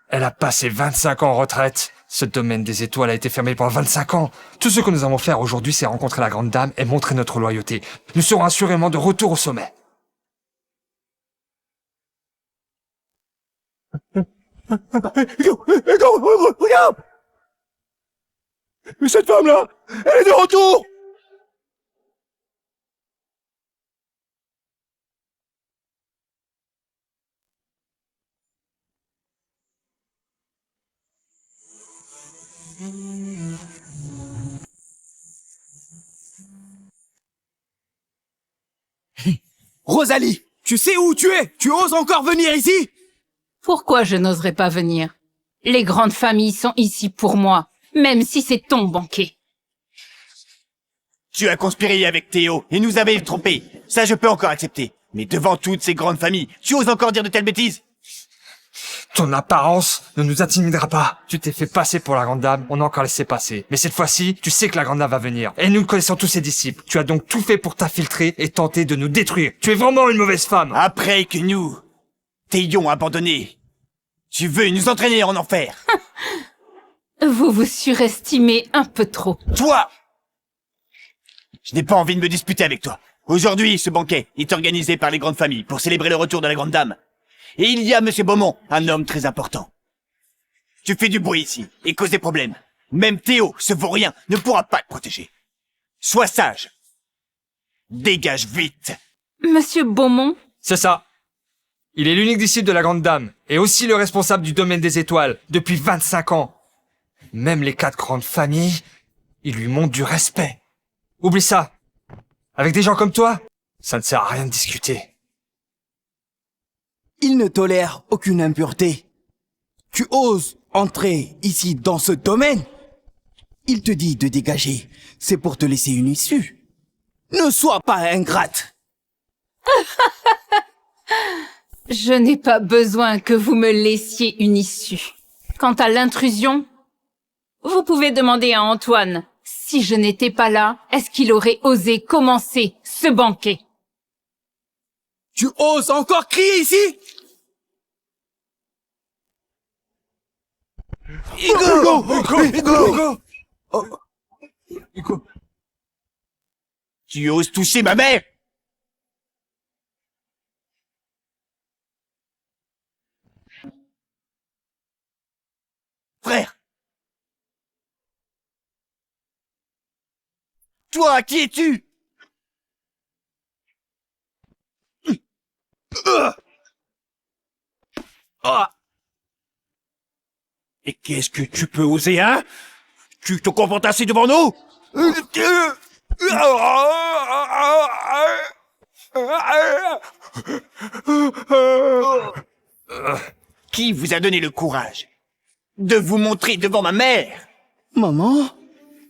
Elle a passé 25 ans en retraite. Ce domaine des étoiles a été fermé pendant 25 ans. Tout ce que nous avons fait aujourd'hui, c'est rencontrer la grande dame et montrer notre loyauté. Nous serons assurément de retour au sommet. Regarde! Mais cette femme-là, elle est de retour! Rosalie, tu sais où tu es? Tu oses encore venir ici? Pourquoi je n'oserais pas venir? Les grandes familles sont ici pour moi, même si c'est ton banquet. Tu as conspiré avec Théo et nous avais trompés. Ça, je peux encore accepter. Mais devant toutes ces grandes familles, tu oses encore dire de telles bêtises? Ton apparence ne nous intimidera pas. Tu t'es fait passer pour la grande dame, on a encore laissé passer. Mais cette fois-ci, tu sais que la grande dame va venir. Et nous connaissons tous ses disciples. Tu as donc tout fait pour t'infiltrer et tenter de nous détruire. Tu es vraiment une mauvaise femme. Après que nous t'ayons abandonnés, tu veux nous entraîner en enfer. Vous vous surestimez un peu trop. Toi! Je n'ai pas envie de me disputer avec toi. Aujourd'hui, ce banquet est organisé par les grandes familles pour célébrer le retour de la grande dame. Et il y a Monsieur Beaumont, un homme très important. Tu fais du bruit ici et causes des problèmes. Même Théo, ce vaurien, ne pourra pas te protéger. Sois sage. Dégage vite. Monsieur Beaumont? C'est ça. Il est l'unique disciple de la grande dame et aussi le responsable du domaine des étoiles depuis 25 ans. Même les 4 grandes familles, ils lui montrent du respect. Oublie ça. Avec des gens comme toi, ça ne sert à rien de discuter. Il ne tolère aucune impureté. Tu oses entrer ici dans ce domaine? Il te dit de dégager. C'est pour te laisser une issue. Ne sois pas ingrate. Je n'ai pas besoin que vous me laissiez une issue. Quant à l'intrusion, vous pouvez demander à Antoine. Si je n'étais pas là, est-ce qu'il aurait osé commencer ce banquet? Tu oses encore crier ici? Hugo! Tu oses toucher ma mère? Frère! Toi, qui es-tu? Et qu'est-ce que tu peux oser, hein? Tu te comportes ainsi devant nous? Qui vous a donné le courage de vous montrer devant ma mère? Maman?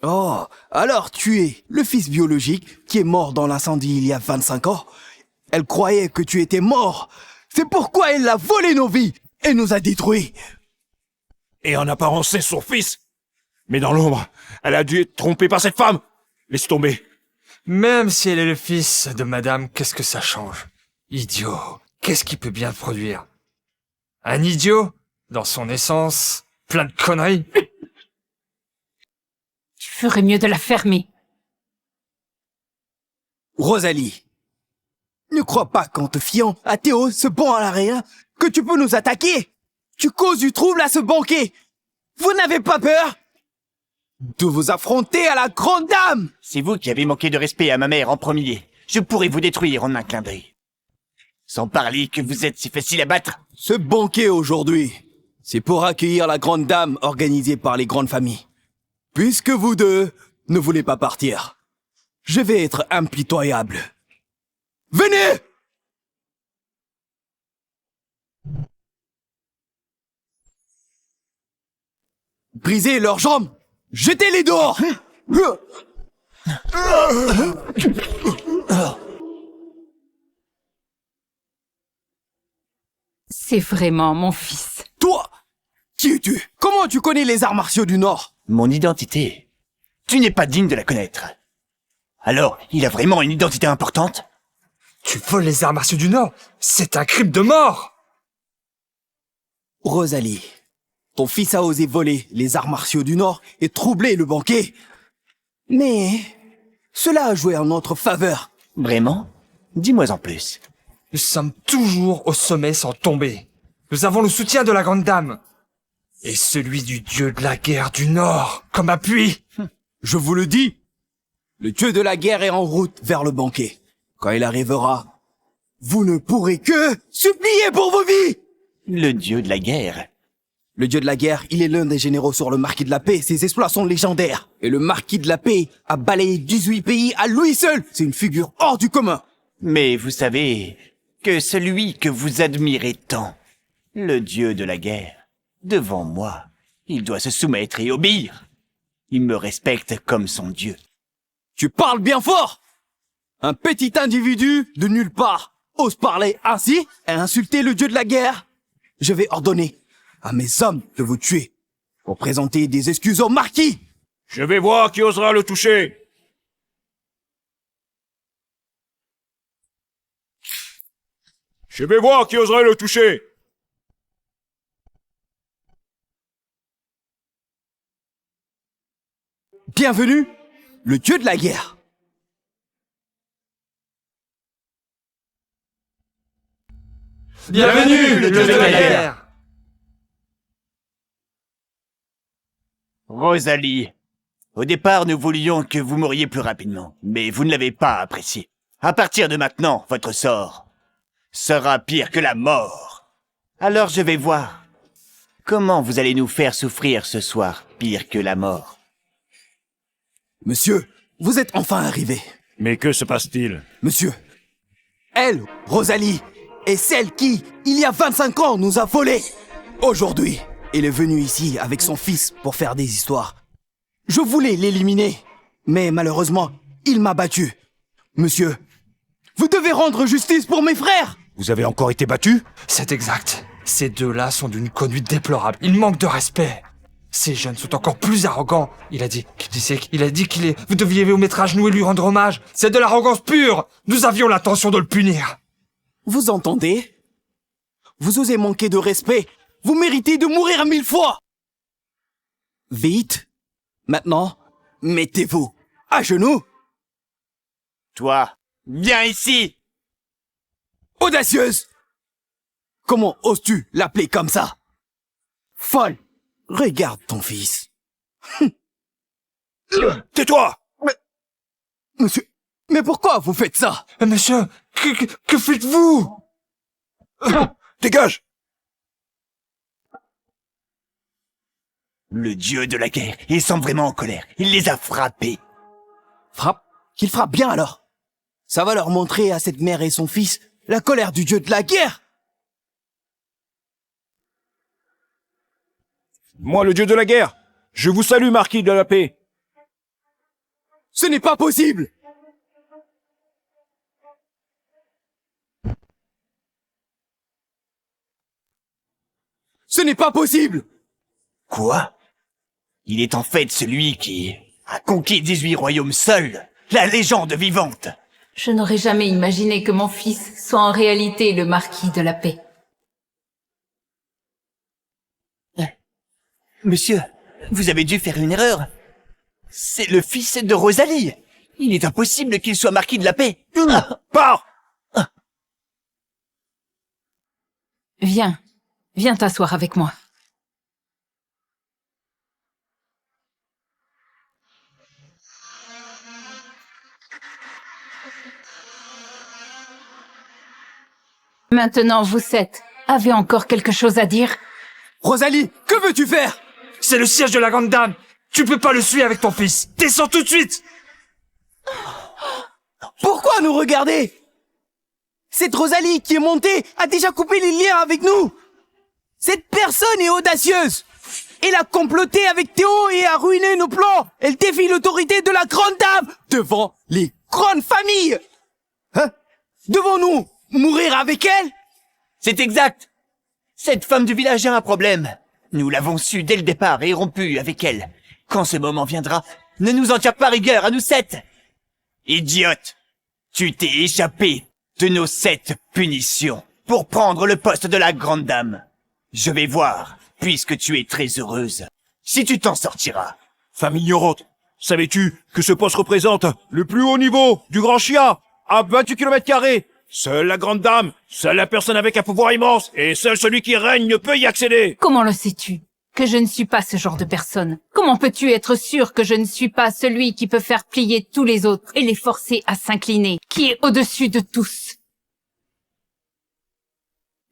Oh, alors tu es le fils biologique qui est mort dans l'incendie il y a 25 ans. Elle croyait que tu étais mort. C'est pourquoi elle a volé nos vies et nous a détruits. Et en apparence, c'est son fils. Mais dans l'ombre, elle a dû être trompée par cette femme. Laisse tomber. Même si elle est le fils de madame, qu'est-ce que ça change? Idiot. Qu'est-ce qui peut bien produire? Un idiot? Dans son essence? Plein de conneries? Tu ferais mieux de la fermer. Rosalie, ne crois pas qu'en te fiant à Théo, ce bon à l'arrière, que tu peux nous attaquer. Tu causes du trouble à ce banquet. Vous n'avez pas peur de vous affronter à la grande dame? C'est vous qui avez manqué de respect à ma mère en premier. Je pourrais vous détruire en un clin d'œil. Sans parler que vous êtes si facile à battre. Ce banquet aujourd'hui, c'est pour accueillir la grande dame organisée par les grandes familles. Puisque vous deux ne voulez pas partir, je vais être impitoyable. Venez! Brisez leurs jambes! Jetez-les dehors! C'est vraiment mon fils. Toi! Qui es-tu? Comment tu connais les arts martiaux du Nord? Mon identité. Tu n'es pas digne de la connaître. Alors, il a vraiment une identité importante? Tu voles les arts martiaux du Nord? C'est un crime de mort! Rosalie, ton fils a osé voler les arts martiaux du Nord et troubler le banquet. Mais cela a joué en notre faveur. Vraiment? Dis-moi en plus. Nous sommes toujours au sommet sans tomber. Nous avons le soutien de la grande dame. Et celui du dieu de la guerre du Nord, comme appui. Je vous le dis, le dieu de la guerre est en route vers le banquet. Quand il arrivera, vous ne pourrez que supplier pour vos vies. Le dieu de la guerre. Le dieu de la guerre, il est l'un des généraux sur le Marquis de la Paix. Ses exploits sont légendaires. Et le Marquis de la Paix a balayé 18 pays à lui seul. C'est une figure hors du commun. Mais vous savez que celui que vous admirez tant, le dieu de la guerre, devant moi, il doit se soumettre et obéir. Il me respecte comme son dieu. Tu parles bien fort! Un petit individu de nulle part ose parler ainsi et insulter le dieu de la guerre. Je vais ordonner à mes hommes de vous tuer pour présenter des excuses au marquis. Je vais voir qui osera le toucher. Je vais voir qui osera le toucher. Bienvenue, le dieu de la guerre. Bienvenue, le dieu de la guerre. Rosalie, au départ, nous voulions que vous mouriez plus rapidement, mais vous ne l'avez pas apprécié. À partir de maintenant, votre sort sera pire que la mort. Alors je vais voir Comment vous allez nous faire souffrir ce soir, pire que la mort? Monsieur, vous êtes enfin arrivé. Mais que se passe-t-il? Monsieur, elle, Rosalie, est celle qui, il y a 25 ans, nous a volés. Aujourd'hui, elle est venue ici avec son fils pour faire des histoires. Je voulais l'éliminer, mais malheureusement, il m'a battu. Monsieur, vous devez rendre justice pour mes frères. Vous avez encore été battu? C'est exact. Ces deux-là sont d'une conduite déplorable. Ils manquent de respect. Ces jeunes sont encore plus arrogants. Il a dit qu'il est... Vous deviez vous mettre à genoux et lui rendre hommage. C'est de l'arrogance pure. Nous avions l'intention de le punir. Vous entendez? Vous osez manquer de respect. Vous méritez de mourir 1000 fois. Vite. Maintenant, mettez-vous à genoux. Toi, viens ici! Audacieuse! Comment oses-tu l'appeler comme ça? Folle! Regarde ton fils. Tais-toi! Monsieur, mais pourquoi vous faites ça? Monsieur, que faites-vous? Dégage! Le dieu de la guerre, il semble vraiment en colère. Il les a frappés. Frappe? Qu'il frappe bien alors. Ça va leur montrer à cette mère et son fils la colère du dieu de la guerre. Moi, le dieu de la guerre, je vous salue, marquis de la paix. Ce n'est pas possible! Ce n'est pas possible! Quoi? Il est en fait celui qui a conquis 18 royaumes seul, la légende vivante. Je n'aurais jamais imaginé que mon fils soit en réalité le marquis de la paix. Monsieur, vous avez dû faire une erreur. C'est le fils de Rosalie. Il est impossible qu'il soit marquis de la paix. Pars! Viens, viens t'asseoir avec moi. Maintenant, vous sept, avez encore quelque chose à dire? Rosalie, que veux-tu faire? C'est le siège de la grande dame. Tu peux pas le suivre avec ton fils. Descends tout de suite. Pourquoi nous regarder? Cette Rosalie qui est montée a déjà coupé les liens avec nous. Cette personne est audacieuse. Elle a comploté avec Théo et a ruiné nos plans. Elle défie l'autorité de la grande dame devant les grandes familles. Hein? Devons-nous mourir avec elle? C'est exact. Cette femme du village a un problème. Nous l'avons su dès le départ et rompu avec elle. Quand ce moment viendra, ne nous en tire pas rigueur à nous 7. Idiote, tu t'es échappé de nos 7 punitions pour prendre le poste de la grande dame. Je vais voir, puisque tu es très heureuse, si tu t'en sortiras. Femme ignorante, savais-tu que ce poste représente le plus haut niveau du Grand Chia à 28 km²? Seule la grande dame, seule la personne avec un pouvoir immense, et seul celui qui règne ne peut y accéder. Comment le sais-tu? Que je ne suis pas ce genre de personne. Comment peux-tu être sûr que je ne suis pas celui qui peut faire plier tous les autres et les forcer à s'incliner, qui est au-dessus de tous?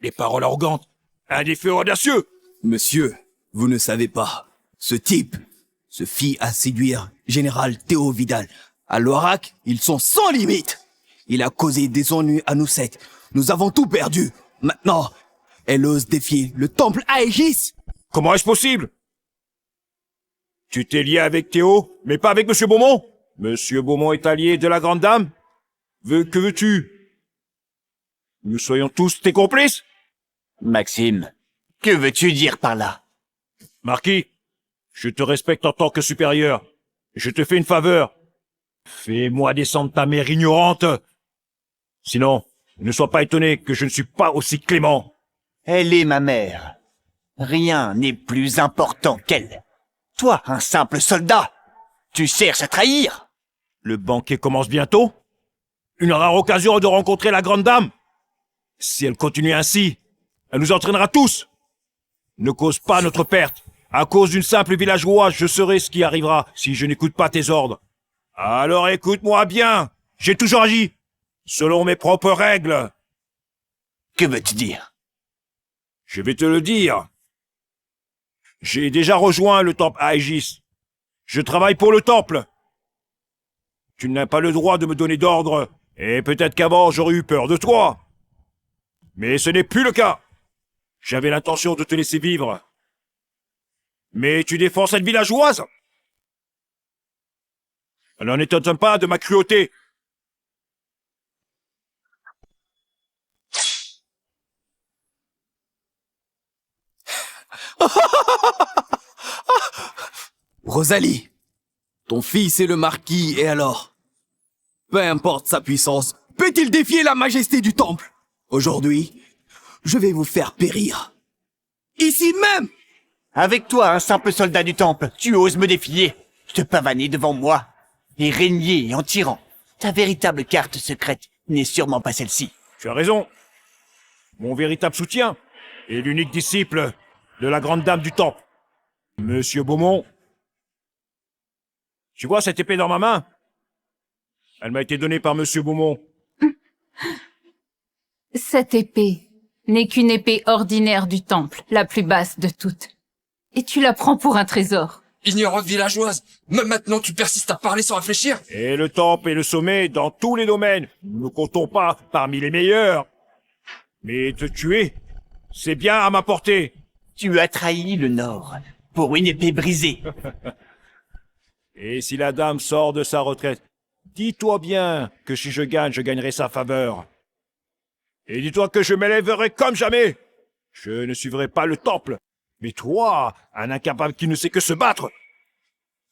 Les paroles arrogantes, un défi audacieux. Monsieur, vous ne savez pas. Ce type se fit à séduire Général Théo Vidal. À l'Orac, ils sont sans limite. Il a causé des ennuis à nous 7. Nous avons tout perdu. Maintenant, elle ose défier le temple Aegis. Comment est-ce possible? Tu t'es lié avec Théo, mais pas avec Monsieur Beaumont? Monsieur Beaumont est allié de la grande dame? Que veux-tu? Nous soyons tous tes complices? Maxime, que veux-tu dire par là? Marquis, je te respecte en tant que supérieur. Je te fais une faveur. Fais-moi descendre ta mère ignorante. Sinon, ne sois pas étonné que je ne suis pas aussi clément. Elle est ma mère. Rien n'est plus important qu'elle. Toi, un simple soldat, tu cherches à trahir. Le banquet commence bientôt. Une rare occasion de rencontrer la grande dame. Si elle continue ainsi, elle nous entraînera tous. Ne cause pas notre perte. À cause d'une simple villageoise, je saurai ce qui arrivera si je n'écoute pas tes ordres. Alors écoute-moi bien. J'ai toujours agi selon mes propres règles. Que veux-tu dire? Je vais te le dire. J'ai déjà rejoint le temple Aegis. Je travaille pour le temple. Tu n'as pas le droit de me donner d'ordre, et peut-être qu'avant j'aurais eu peur de toi. Mais ce n'est plus le cas. J'avais l'intention de te laisser vivre. Mais tu défends cette villageoise. Alors n'étonne pas de ma cruauté. Rosalie, ton fils est le marquis, et alors? Peu importe sa puissance, peut-il défier la majesté du temple? Aujourd'hui, je vais vous faire périr. Ici même! Avec toi, un simple soldat du temple, tu oses me défier, te pavaner devant moi, et régner en tyran. Ta véritable carte secrète n'est sûrement pas celle-ci. Tu as raison. Mon véritable soutien est l'unique disciple de la grande dame du temple, Monsieur Beaumont. Tu vois cette épée dans ma main? Elle m'a été donnée par Monsieur Beaumont. Cette épée n'est qu'une épée ordinaire du temple, la plus basse de toutes. Et tu la prends pour un trésor. Ignorante villageoise, même maintenant tu persistes à parler sans réfléchir. Et le temple est le sommet dans tous les domaines. Nous ne comptons pas parmi les meilleurs. Mais te tuer, c'est bien à ma portée. Tu as trahi le Nord pour une épée brisée. Et si la dame sort de sa retraite, dis-toi bien que si je gagne, je gagnerai sa faveur. Et dis-toi que je m'élèverai comme jamais. Je ne suivrai pas le temple. Mais toi, un incapable qui ne sait que se battre.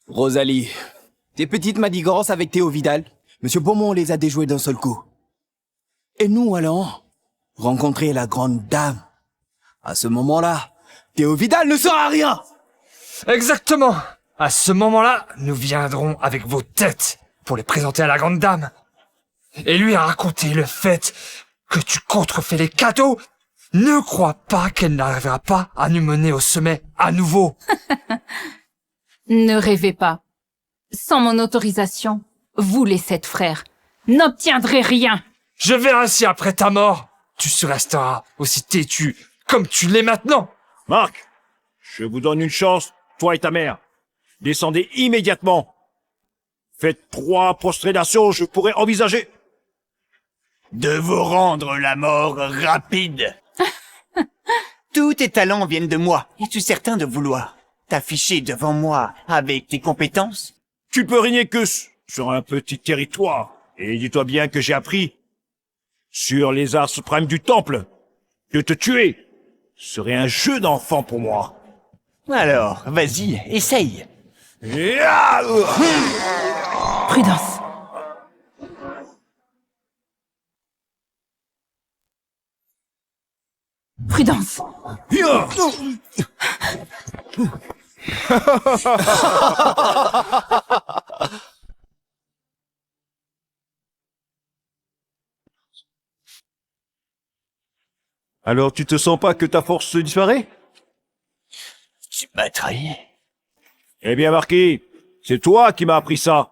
Rosalie, tes petites manigances avec Théo Vidal, Monsieur Beaumont les a déjouées d'un seul coup. Et nous allons rencontrer la grande dame. À ce moment-là, Théo Vidal ne sera rien. Exactement. À ce moment-là, nous viendrons avec vos têtes pour les présenter à la grande dame. Et lui raconter le fait que tu contrefais les cadeaux. Ne crois pas qu'elle n'arrivera pas à nous mener au sommet à nouveau. Ne rêvez pas. Sans mon autorisation, vous les 7 frères n'obtiendrez rien. Je verrai si après ta mort, tu resteras aussi têtu comme tu l'es maintenant. Marc, je vous donne une chance, toi et ta mère. Descendez immédiatement. Faites 3 prostrations, je pourrais envisager. De vous rendre la mort rapide. Tous tes talents viennent de moi. Es-tu certain de vouloir t'afficher devant moi avec tes compétences? Tu ne peux régner que sur un petit territoire. Et dis-toi bien que j'ai appris sur les arts suprêmes du temple que te tuer serait un jeu d'enfant pour moi. Alors, vas-y, essaye. Prudence. Prudence. Alors tu te sens pas que ta force disparaît? Tu m'as trahi. Eh bien Marquis, c'est toi qui m'as appris ça.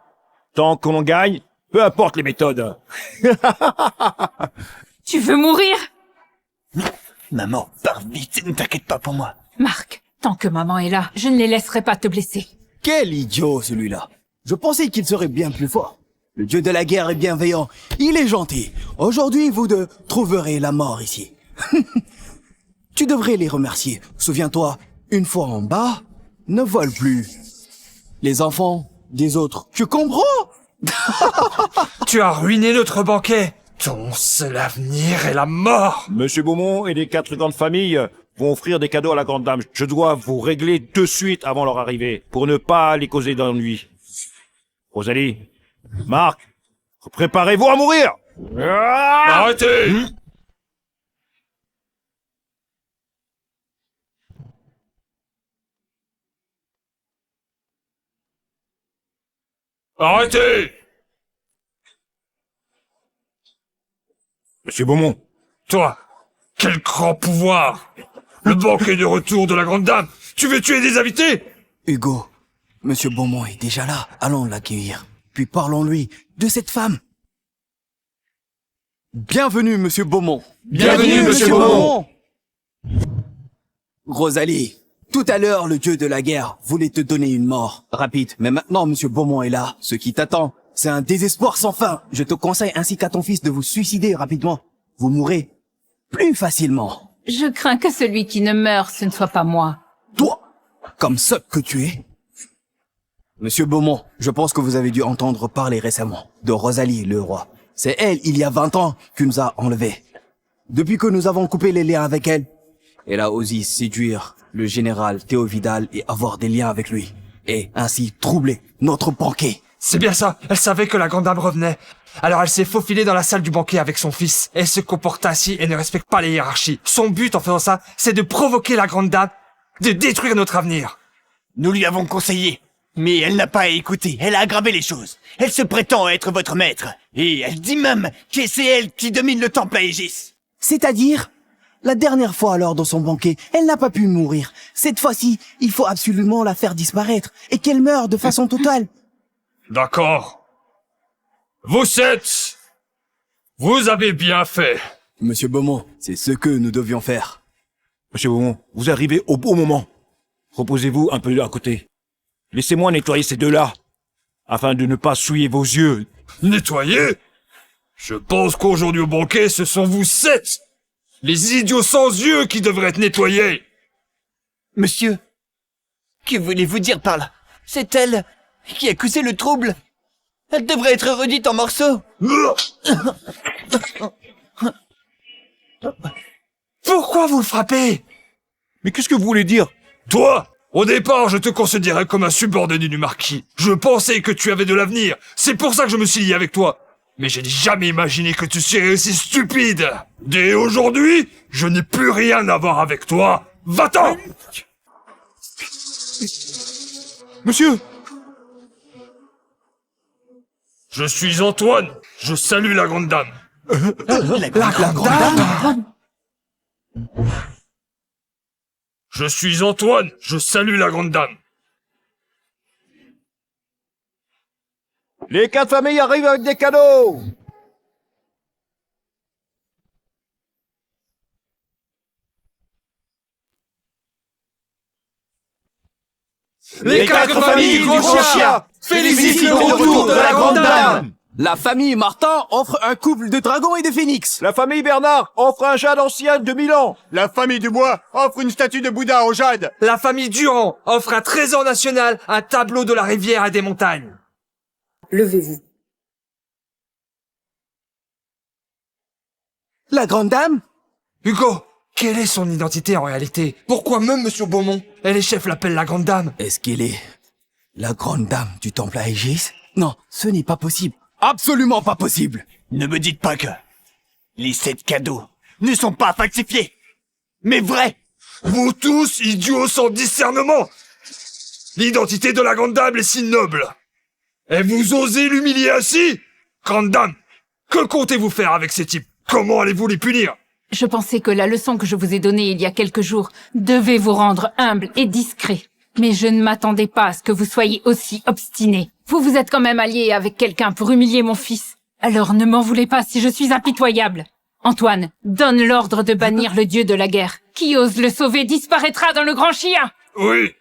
Tant que l'on gagne, peu importe les méthodes. Tu veux mourir? Maman, pars vite, ne t'inquiète pas pour moi. Marc, tant que maman est là, je ne les laisserai pas te blesser. Quel idiot celui-là. Je pensais qu'il serait bien plus fort. Le dieu de la guerre est bienveillant. Il est gentil. Aujourd'hui, vous deux trouverez la mort ici. Tu devrais les remercier. Souviens-toi, une fois en bas, ne vole plus les enfants des autres. Tu comprends? Tu as ruiné notre banquet. Ton seul avenir est la mort. Monsieur Beaumont et les 4 grandes familles vont offrir des cadeaux à la grande dame. Je dois vous régler de suite avant leur arrivée, pour ne pas les causer d'ennui. Rosalie, Marc, préparez-vous à mourir. Arrêtez! Arrêtez! Monsieur Beaumont. Toi, quel grand pouvoir! Le banquet de retour de la grande dame! Tu veux tuer des invités? Hugo, Monsieur Beaumont est déjà là. Allons l'accueillir. Puis parlons-lui de cette femme. Bienvenue, Monsieur Beaumont. Bienvenue, Monsieur Beaumont. Rosalie, Tout à l'heure, le dieu de la guerre voulait te donner une mort rapide. Mais maintenant, Monsieur Beaumont est là. Ce qui t'attend, c'est un désespoir sans fin. Je te conseille ainsi qu'à ton fils de vous suicider rapidement. Vous mourrez plus facilement. Je crains que celui qui ne meurt, ce ne soit pas moi. Toi, comme sot que tu es. Monsieur Beaumont, je pense que vous avez dû entendre parler récemment de Rosalie le roi. C'est elle, il y a 20 ans, qui nous a enlevés. Depuis que nous avons coupé les liens avec elle, elle a osé séduire le général Théo Vidal et avoir des liens avec lui. Et ainsi troubler notre banquet. C'est bien ça, elle savait que la grande dame revenait. Alors elle s'est faufilée dans la salle du banquet avec son fils. Elle se comporte ainsi et ne respecte pas les hiérarchies. Son but en faisant ça, c'est de provoquer la grande dame, de détruire notre avenir. Nous lui avons conseillé, mais elle n'a pas écouté. Elle a aggravé les choses. Elle se prétend être votre maître. Et elle dit même que c'est elle qui domine le temple à Aegis. C'est-à-dire, la dernière fois lors de son banquet, elle n'a pas pu mourir. Cette fois-ci, il faut absolument la faire disparaître et qu'elle meure de façon totale. D'accord. Vous 7, vous avez bien fait. Monsieur Beaumont, c'est ce que nous devions faire. Monsieur Beaumont, vous arrivez au bon moment. Reposez-vous un peu à côté. Laissez-moi nettoyer ces deux-là, afin de ne pas souiller vos yeux. Nettoyer? Je pense qu'aujourd'hui au banquet, ce sont vous 7, les idiots sans yeux qui devraient être nettoyés. Monsieur, que voulez-vous dire par là? C'est elle qui a causé le trouble. Elle devrait être redite en morceaux. Pourquoi vous le frappez? Mais qu'est-ce que vous voulez dire? Toi, au départ, je te considérais comme un subordonné du marquis. Je pensais que tu avais de l'avenir. C'est pour ça que je me suis lié avec toi. Mais je n'ai jamais imaginé que tu serais aussi stupide. Dès aujourd'hui, je n'ai plus rien à voir avec toi. Va-t'en! Monsieur! Je suis Antoine. Je salue la grande dame. La grande dame. Je suis Antoine. Je salue la grande dame. Les 4 familles arrivent avec des cadeaux! Les 4 familles du Grand Chien félicitent le retour de la grande dame. La famille Martin offre un couple de dragons et de phénix. La famille Bernard offre un jade ancien de 1000 ans. La famille Dubois offre une statue de Bouddha au jade. La famille Durand offre un trésor national, un tableau de la rivière et des montagnes. Levez-vous. La grande dame? Hugo, quelle est son identité en réalité? Pourquoi même Monsieur Beaumont et les chefs l'appellent la grande dame? Est-ce qu'elle est la grande dame du temple à Aegis? Non, ce n'est pas possible. Absolument pas possible. Ne me dites pas que les 7 cadeaux ne sont pas falsifiés, mais vrais. Vous tous, idiots sans discernement. L'identité de la grande dame est si noble. Et vous osez l'humilier ainsi? Grande dame, que comptez-vous faire avec ces types? Comment allez-vous les punir? Je pensais que la leçon que je vous ai donnée il y a quelques jours devait vous rendre humble et discret. Mais je ne m'attendais pas à ce que vous soyez aussi obstiné. Vous vous êtes quand même allié avec quelqu'un pour humilier mon fils. Alors ne m'en voulez pas si je suis impitoyable. Antoine, donne l'ordre de bannir le dieu de la guerre. Qui ose le sauver disparaîtra dans le grand chien. Oui.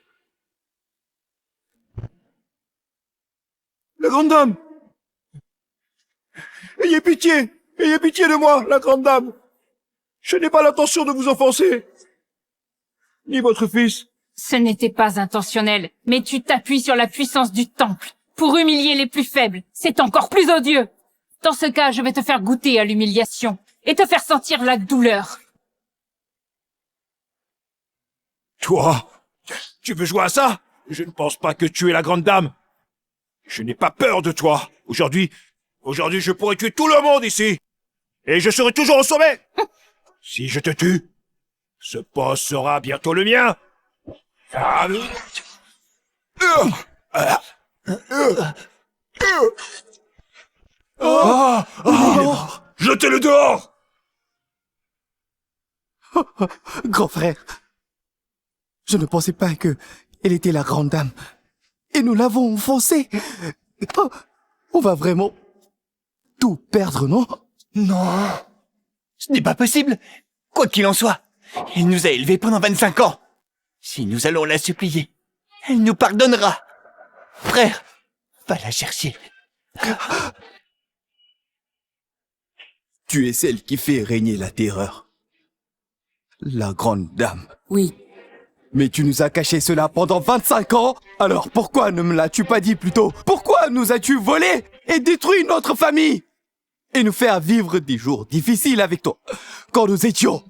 La grande dame! Ayez pitié de moi, la grande dame! Je n'ai pas l'intention de vous offenser. Ni votre fils. Ce n'était pas intentionnel, mais tu t'appuies sur la puissance du temple pour humilier les plus faibles. C'est encore plus odieux. Dans ce cas, je vais te faire goûter à l'humiliation et te faire sentir la douleur. Toi, tu veux jouer à ça? Je ne pense pas que tu es la grande dame. Je n'ai pas peur de toi. Aujourd'hui, je pourrais tuer tout le monde ici. Et je serai toujours au sommet. Si je te tue, ce poste sera bientôt le mien. Jetez-le dehors! Grand frère, je ne pensais pas que elle était la grande dame. Et nous l'avons enfoncée. Oh, on va vraiment tout perdre, non? Non. Ce n'est pas possible. Quoi qu'il en soit, il nous a élevés pendant 25 ans. Si nous allons la supplier, elle nous pardonnera. Frère, va la chercher. Tu es celle qui fait régner la terreur. La grande dame. Oui. Mais tu nous as caché cela pendant 25 ans. Alors pourquoi ne me l'as-tu pas dit plus tôt? Pourquoi nous as-tu volé et détruit notre famille? Et nous faire vivre des jours difficiles avec toi. Quand nous étions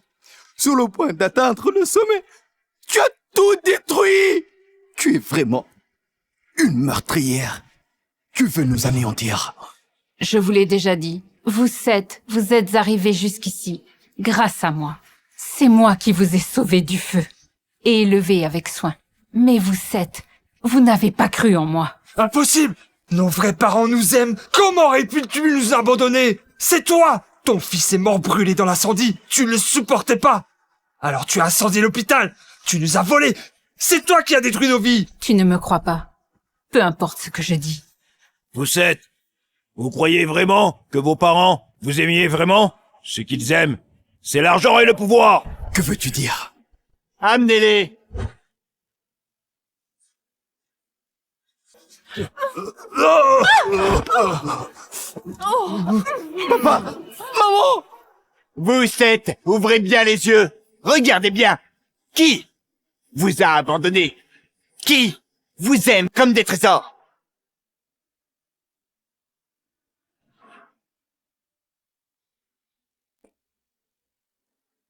sur le point d'atteindre le sommet. Tu as tout détruit. Tu es vraiment une meurtrière. Tu veux nous anéantir. Je vous l'ai déjà dit. Vous êtes arrivés jusqu'ici grâce à moi. C'est moi qui vous ai sauvés du feu et élevé avec soin. Mais vous n'avez pas cru en moi. Impossible! Nos vrais parents nous aiment. Comment aurais-tu nous abandonner? C'est toi! Ton fils est mort brûlé dans l'incendie. Tu ne le supportais pas. Alors tu as incendié l'hôpital. Tu nous as volés. C'est toi qui as détruit nos vies. Tu ne me crois pas. Peu importe ce que je dis. Vous croyez vraiment que vos parents vous aimiez vraiment? Ce qu'ils aiment, c'est l'argent et le pouvoir. Que veux-tu dire? Amenez-les. Papa! Maman! Vous sept, ouvrez bien les yeux. Regardez bien. Qui vous a abandonné? Qui vous aime comme des trésors?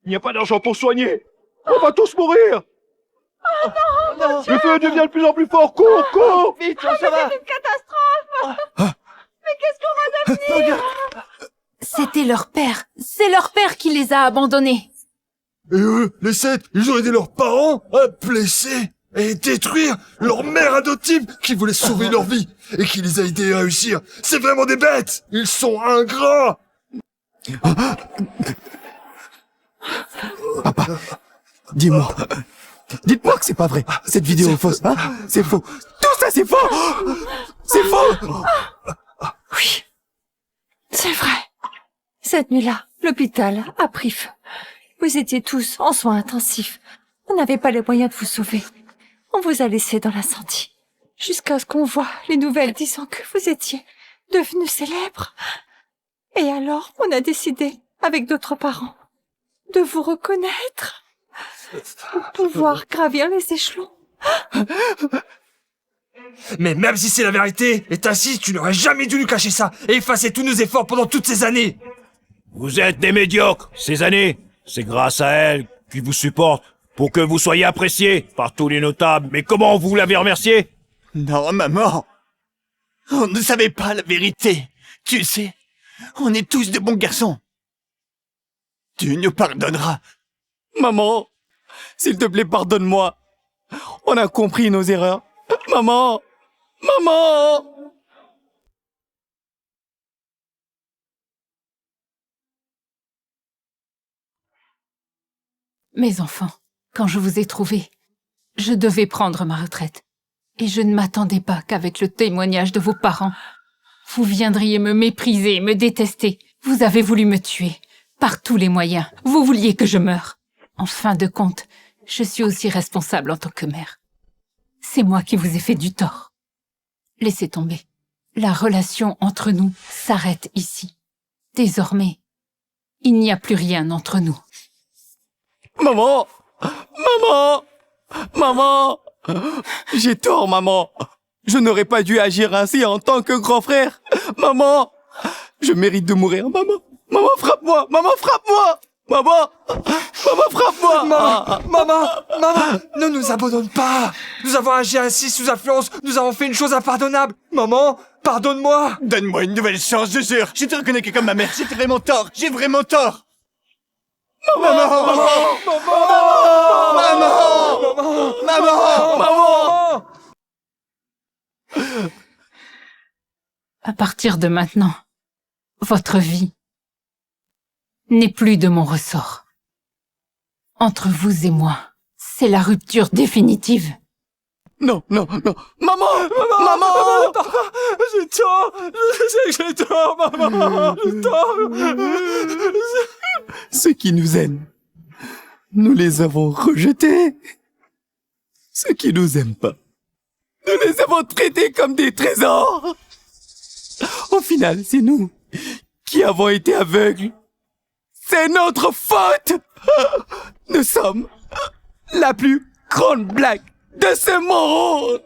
Il n'y a pas d'argent pour soigner. On va tous mourir. Le feu devient de plus en plus fort. Cours! Vite, ça va. C'est une catastrophe. Mais qu'est-ce qu'on va devenir? C'était leur père. C'est leur père qui les a abandonnés. Et eux, les 7, ils ont aidé leurs parents à blesser et détruire leur mère adoptive qui voulait sauver leur vie et qui les a aidés à réussir. C'est vraiment des bêtes. Ils sont ingrats. Papa, dis-moi. Dites-moi que c'est pas vrai. Cette vidéo est fausse, hein? C'est faux. Tout ça, c'est faux! C'est faux! Oui, c'est vrai. Cette nuit-là, l'hôpital a pris feu. Vous étiez tous en soins intensifs. On n'avait pas les moyens de vous sauver. On vous a laissé dans l'incendie. Jusqu'à ce qu'on voit les nouvelles disant que vous étiez devenu célèbre. Et alors, on a décidé, avec d'autres parents, de vous reconnaître. Pour pouvoir gravir les échelons. Mais même si c'est la vérité, et t'insistes, tu n'aurais jamais dû nous cacher ça et effacer tous nos efforts pendant toutes ces années. Vous êtes des médiocres ces années. C'est grâce à elle qui vous supporte pour que vous soyez appréciés par tous les notables. Mais comment vous l'avez remercié? Non, maman. On ne savait pas la vérité. Tu sais, on est tous de bons garçons. Tu nous pardonneras. Maman, s'il te plaît, pardonne-moi. On a compris nos erreurs. Maman! Maman! Mes enfants, quand je vous ai trouvés, je devais prendre ma retraite. Et je ne m'attendais pas qu'avec le témoignage de vos parents, vous viendriez me mépriser, me détester. Vous avez voulu me tuer. Par tous les moyens. Vous vouliez que je meure. En fin de compte, je suis aussi responsable en tant que mère. C'est moi qui vous ai fait du tort. Laissez tomber. La relation entre nous s'arrête ici. Désormais, il n'y a plus rien entre nous. Maman! Maman! Maman! J'ai tort, maman. Je n'aurais pas dû agir ainsi en tant que grand frère. Maman! Je mérite de mourir, maman. Maman, frappe-moi! Maman, frappe-moi! Maman! Maman, frappe-moi! Maman, ne nous abandonne pas. Nous avons agi ainsi sous influence. Nous avons fait une chose impardonnable. Maman, pardonne-moi. Donne-moi une nouvelle chance, je jure. Je te reconnais que comme ma mère, j'ai vraiment tort. J'ai vraiment tort. Maman! Maman! À partir de maintenant, votre vie n'est plus de mon ressort. Entre vous et moi, c'est la rupture définitive. Non. Maman! Maman! Papa, j'ai tort. Je sais que j'ai tort, maman. J'ai tort. Ceux qui nous aiment, nous les avons rejetés. ceux qui nous aiment pas. Nous les avons traités comme des trésors. Au final, c'est nous qui avons été aveugles. C'est notre faute. Nous sommes la plus grande blague de ce monde.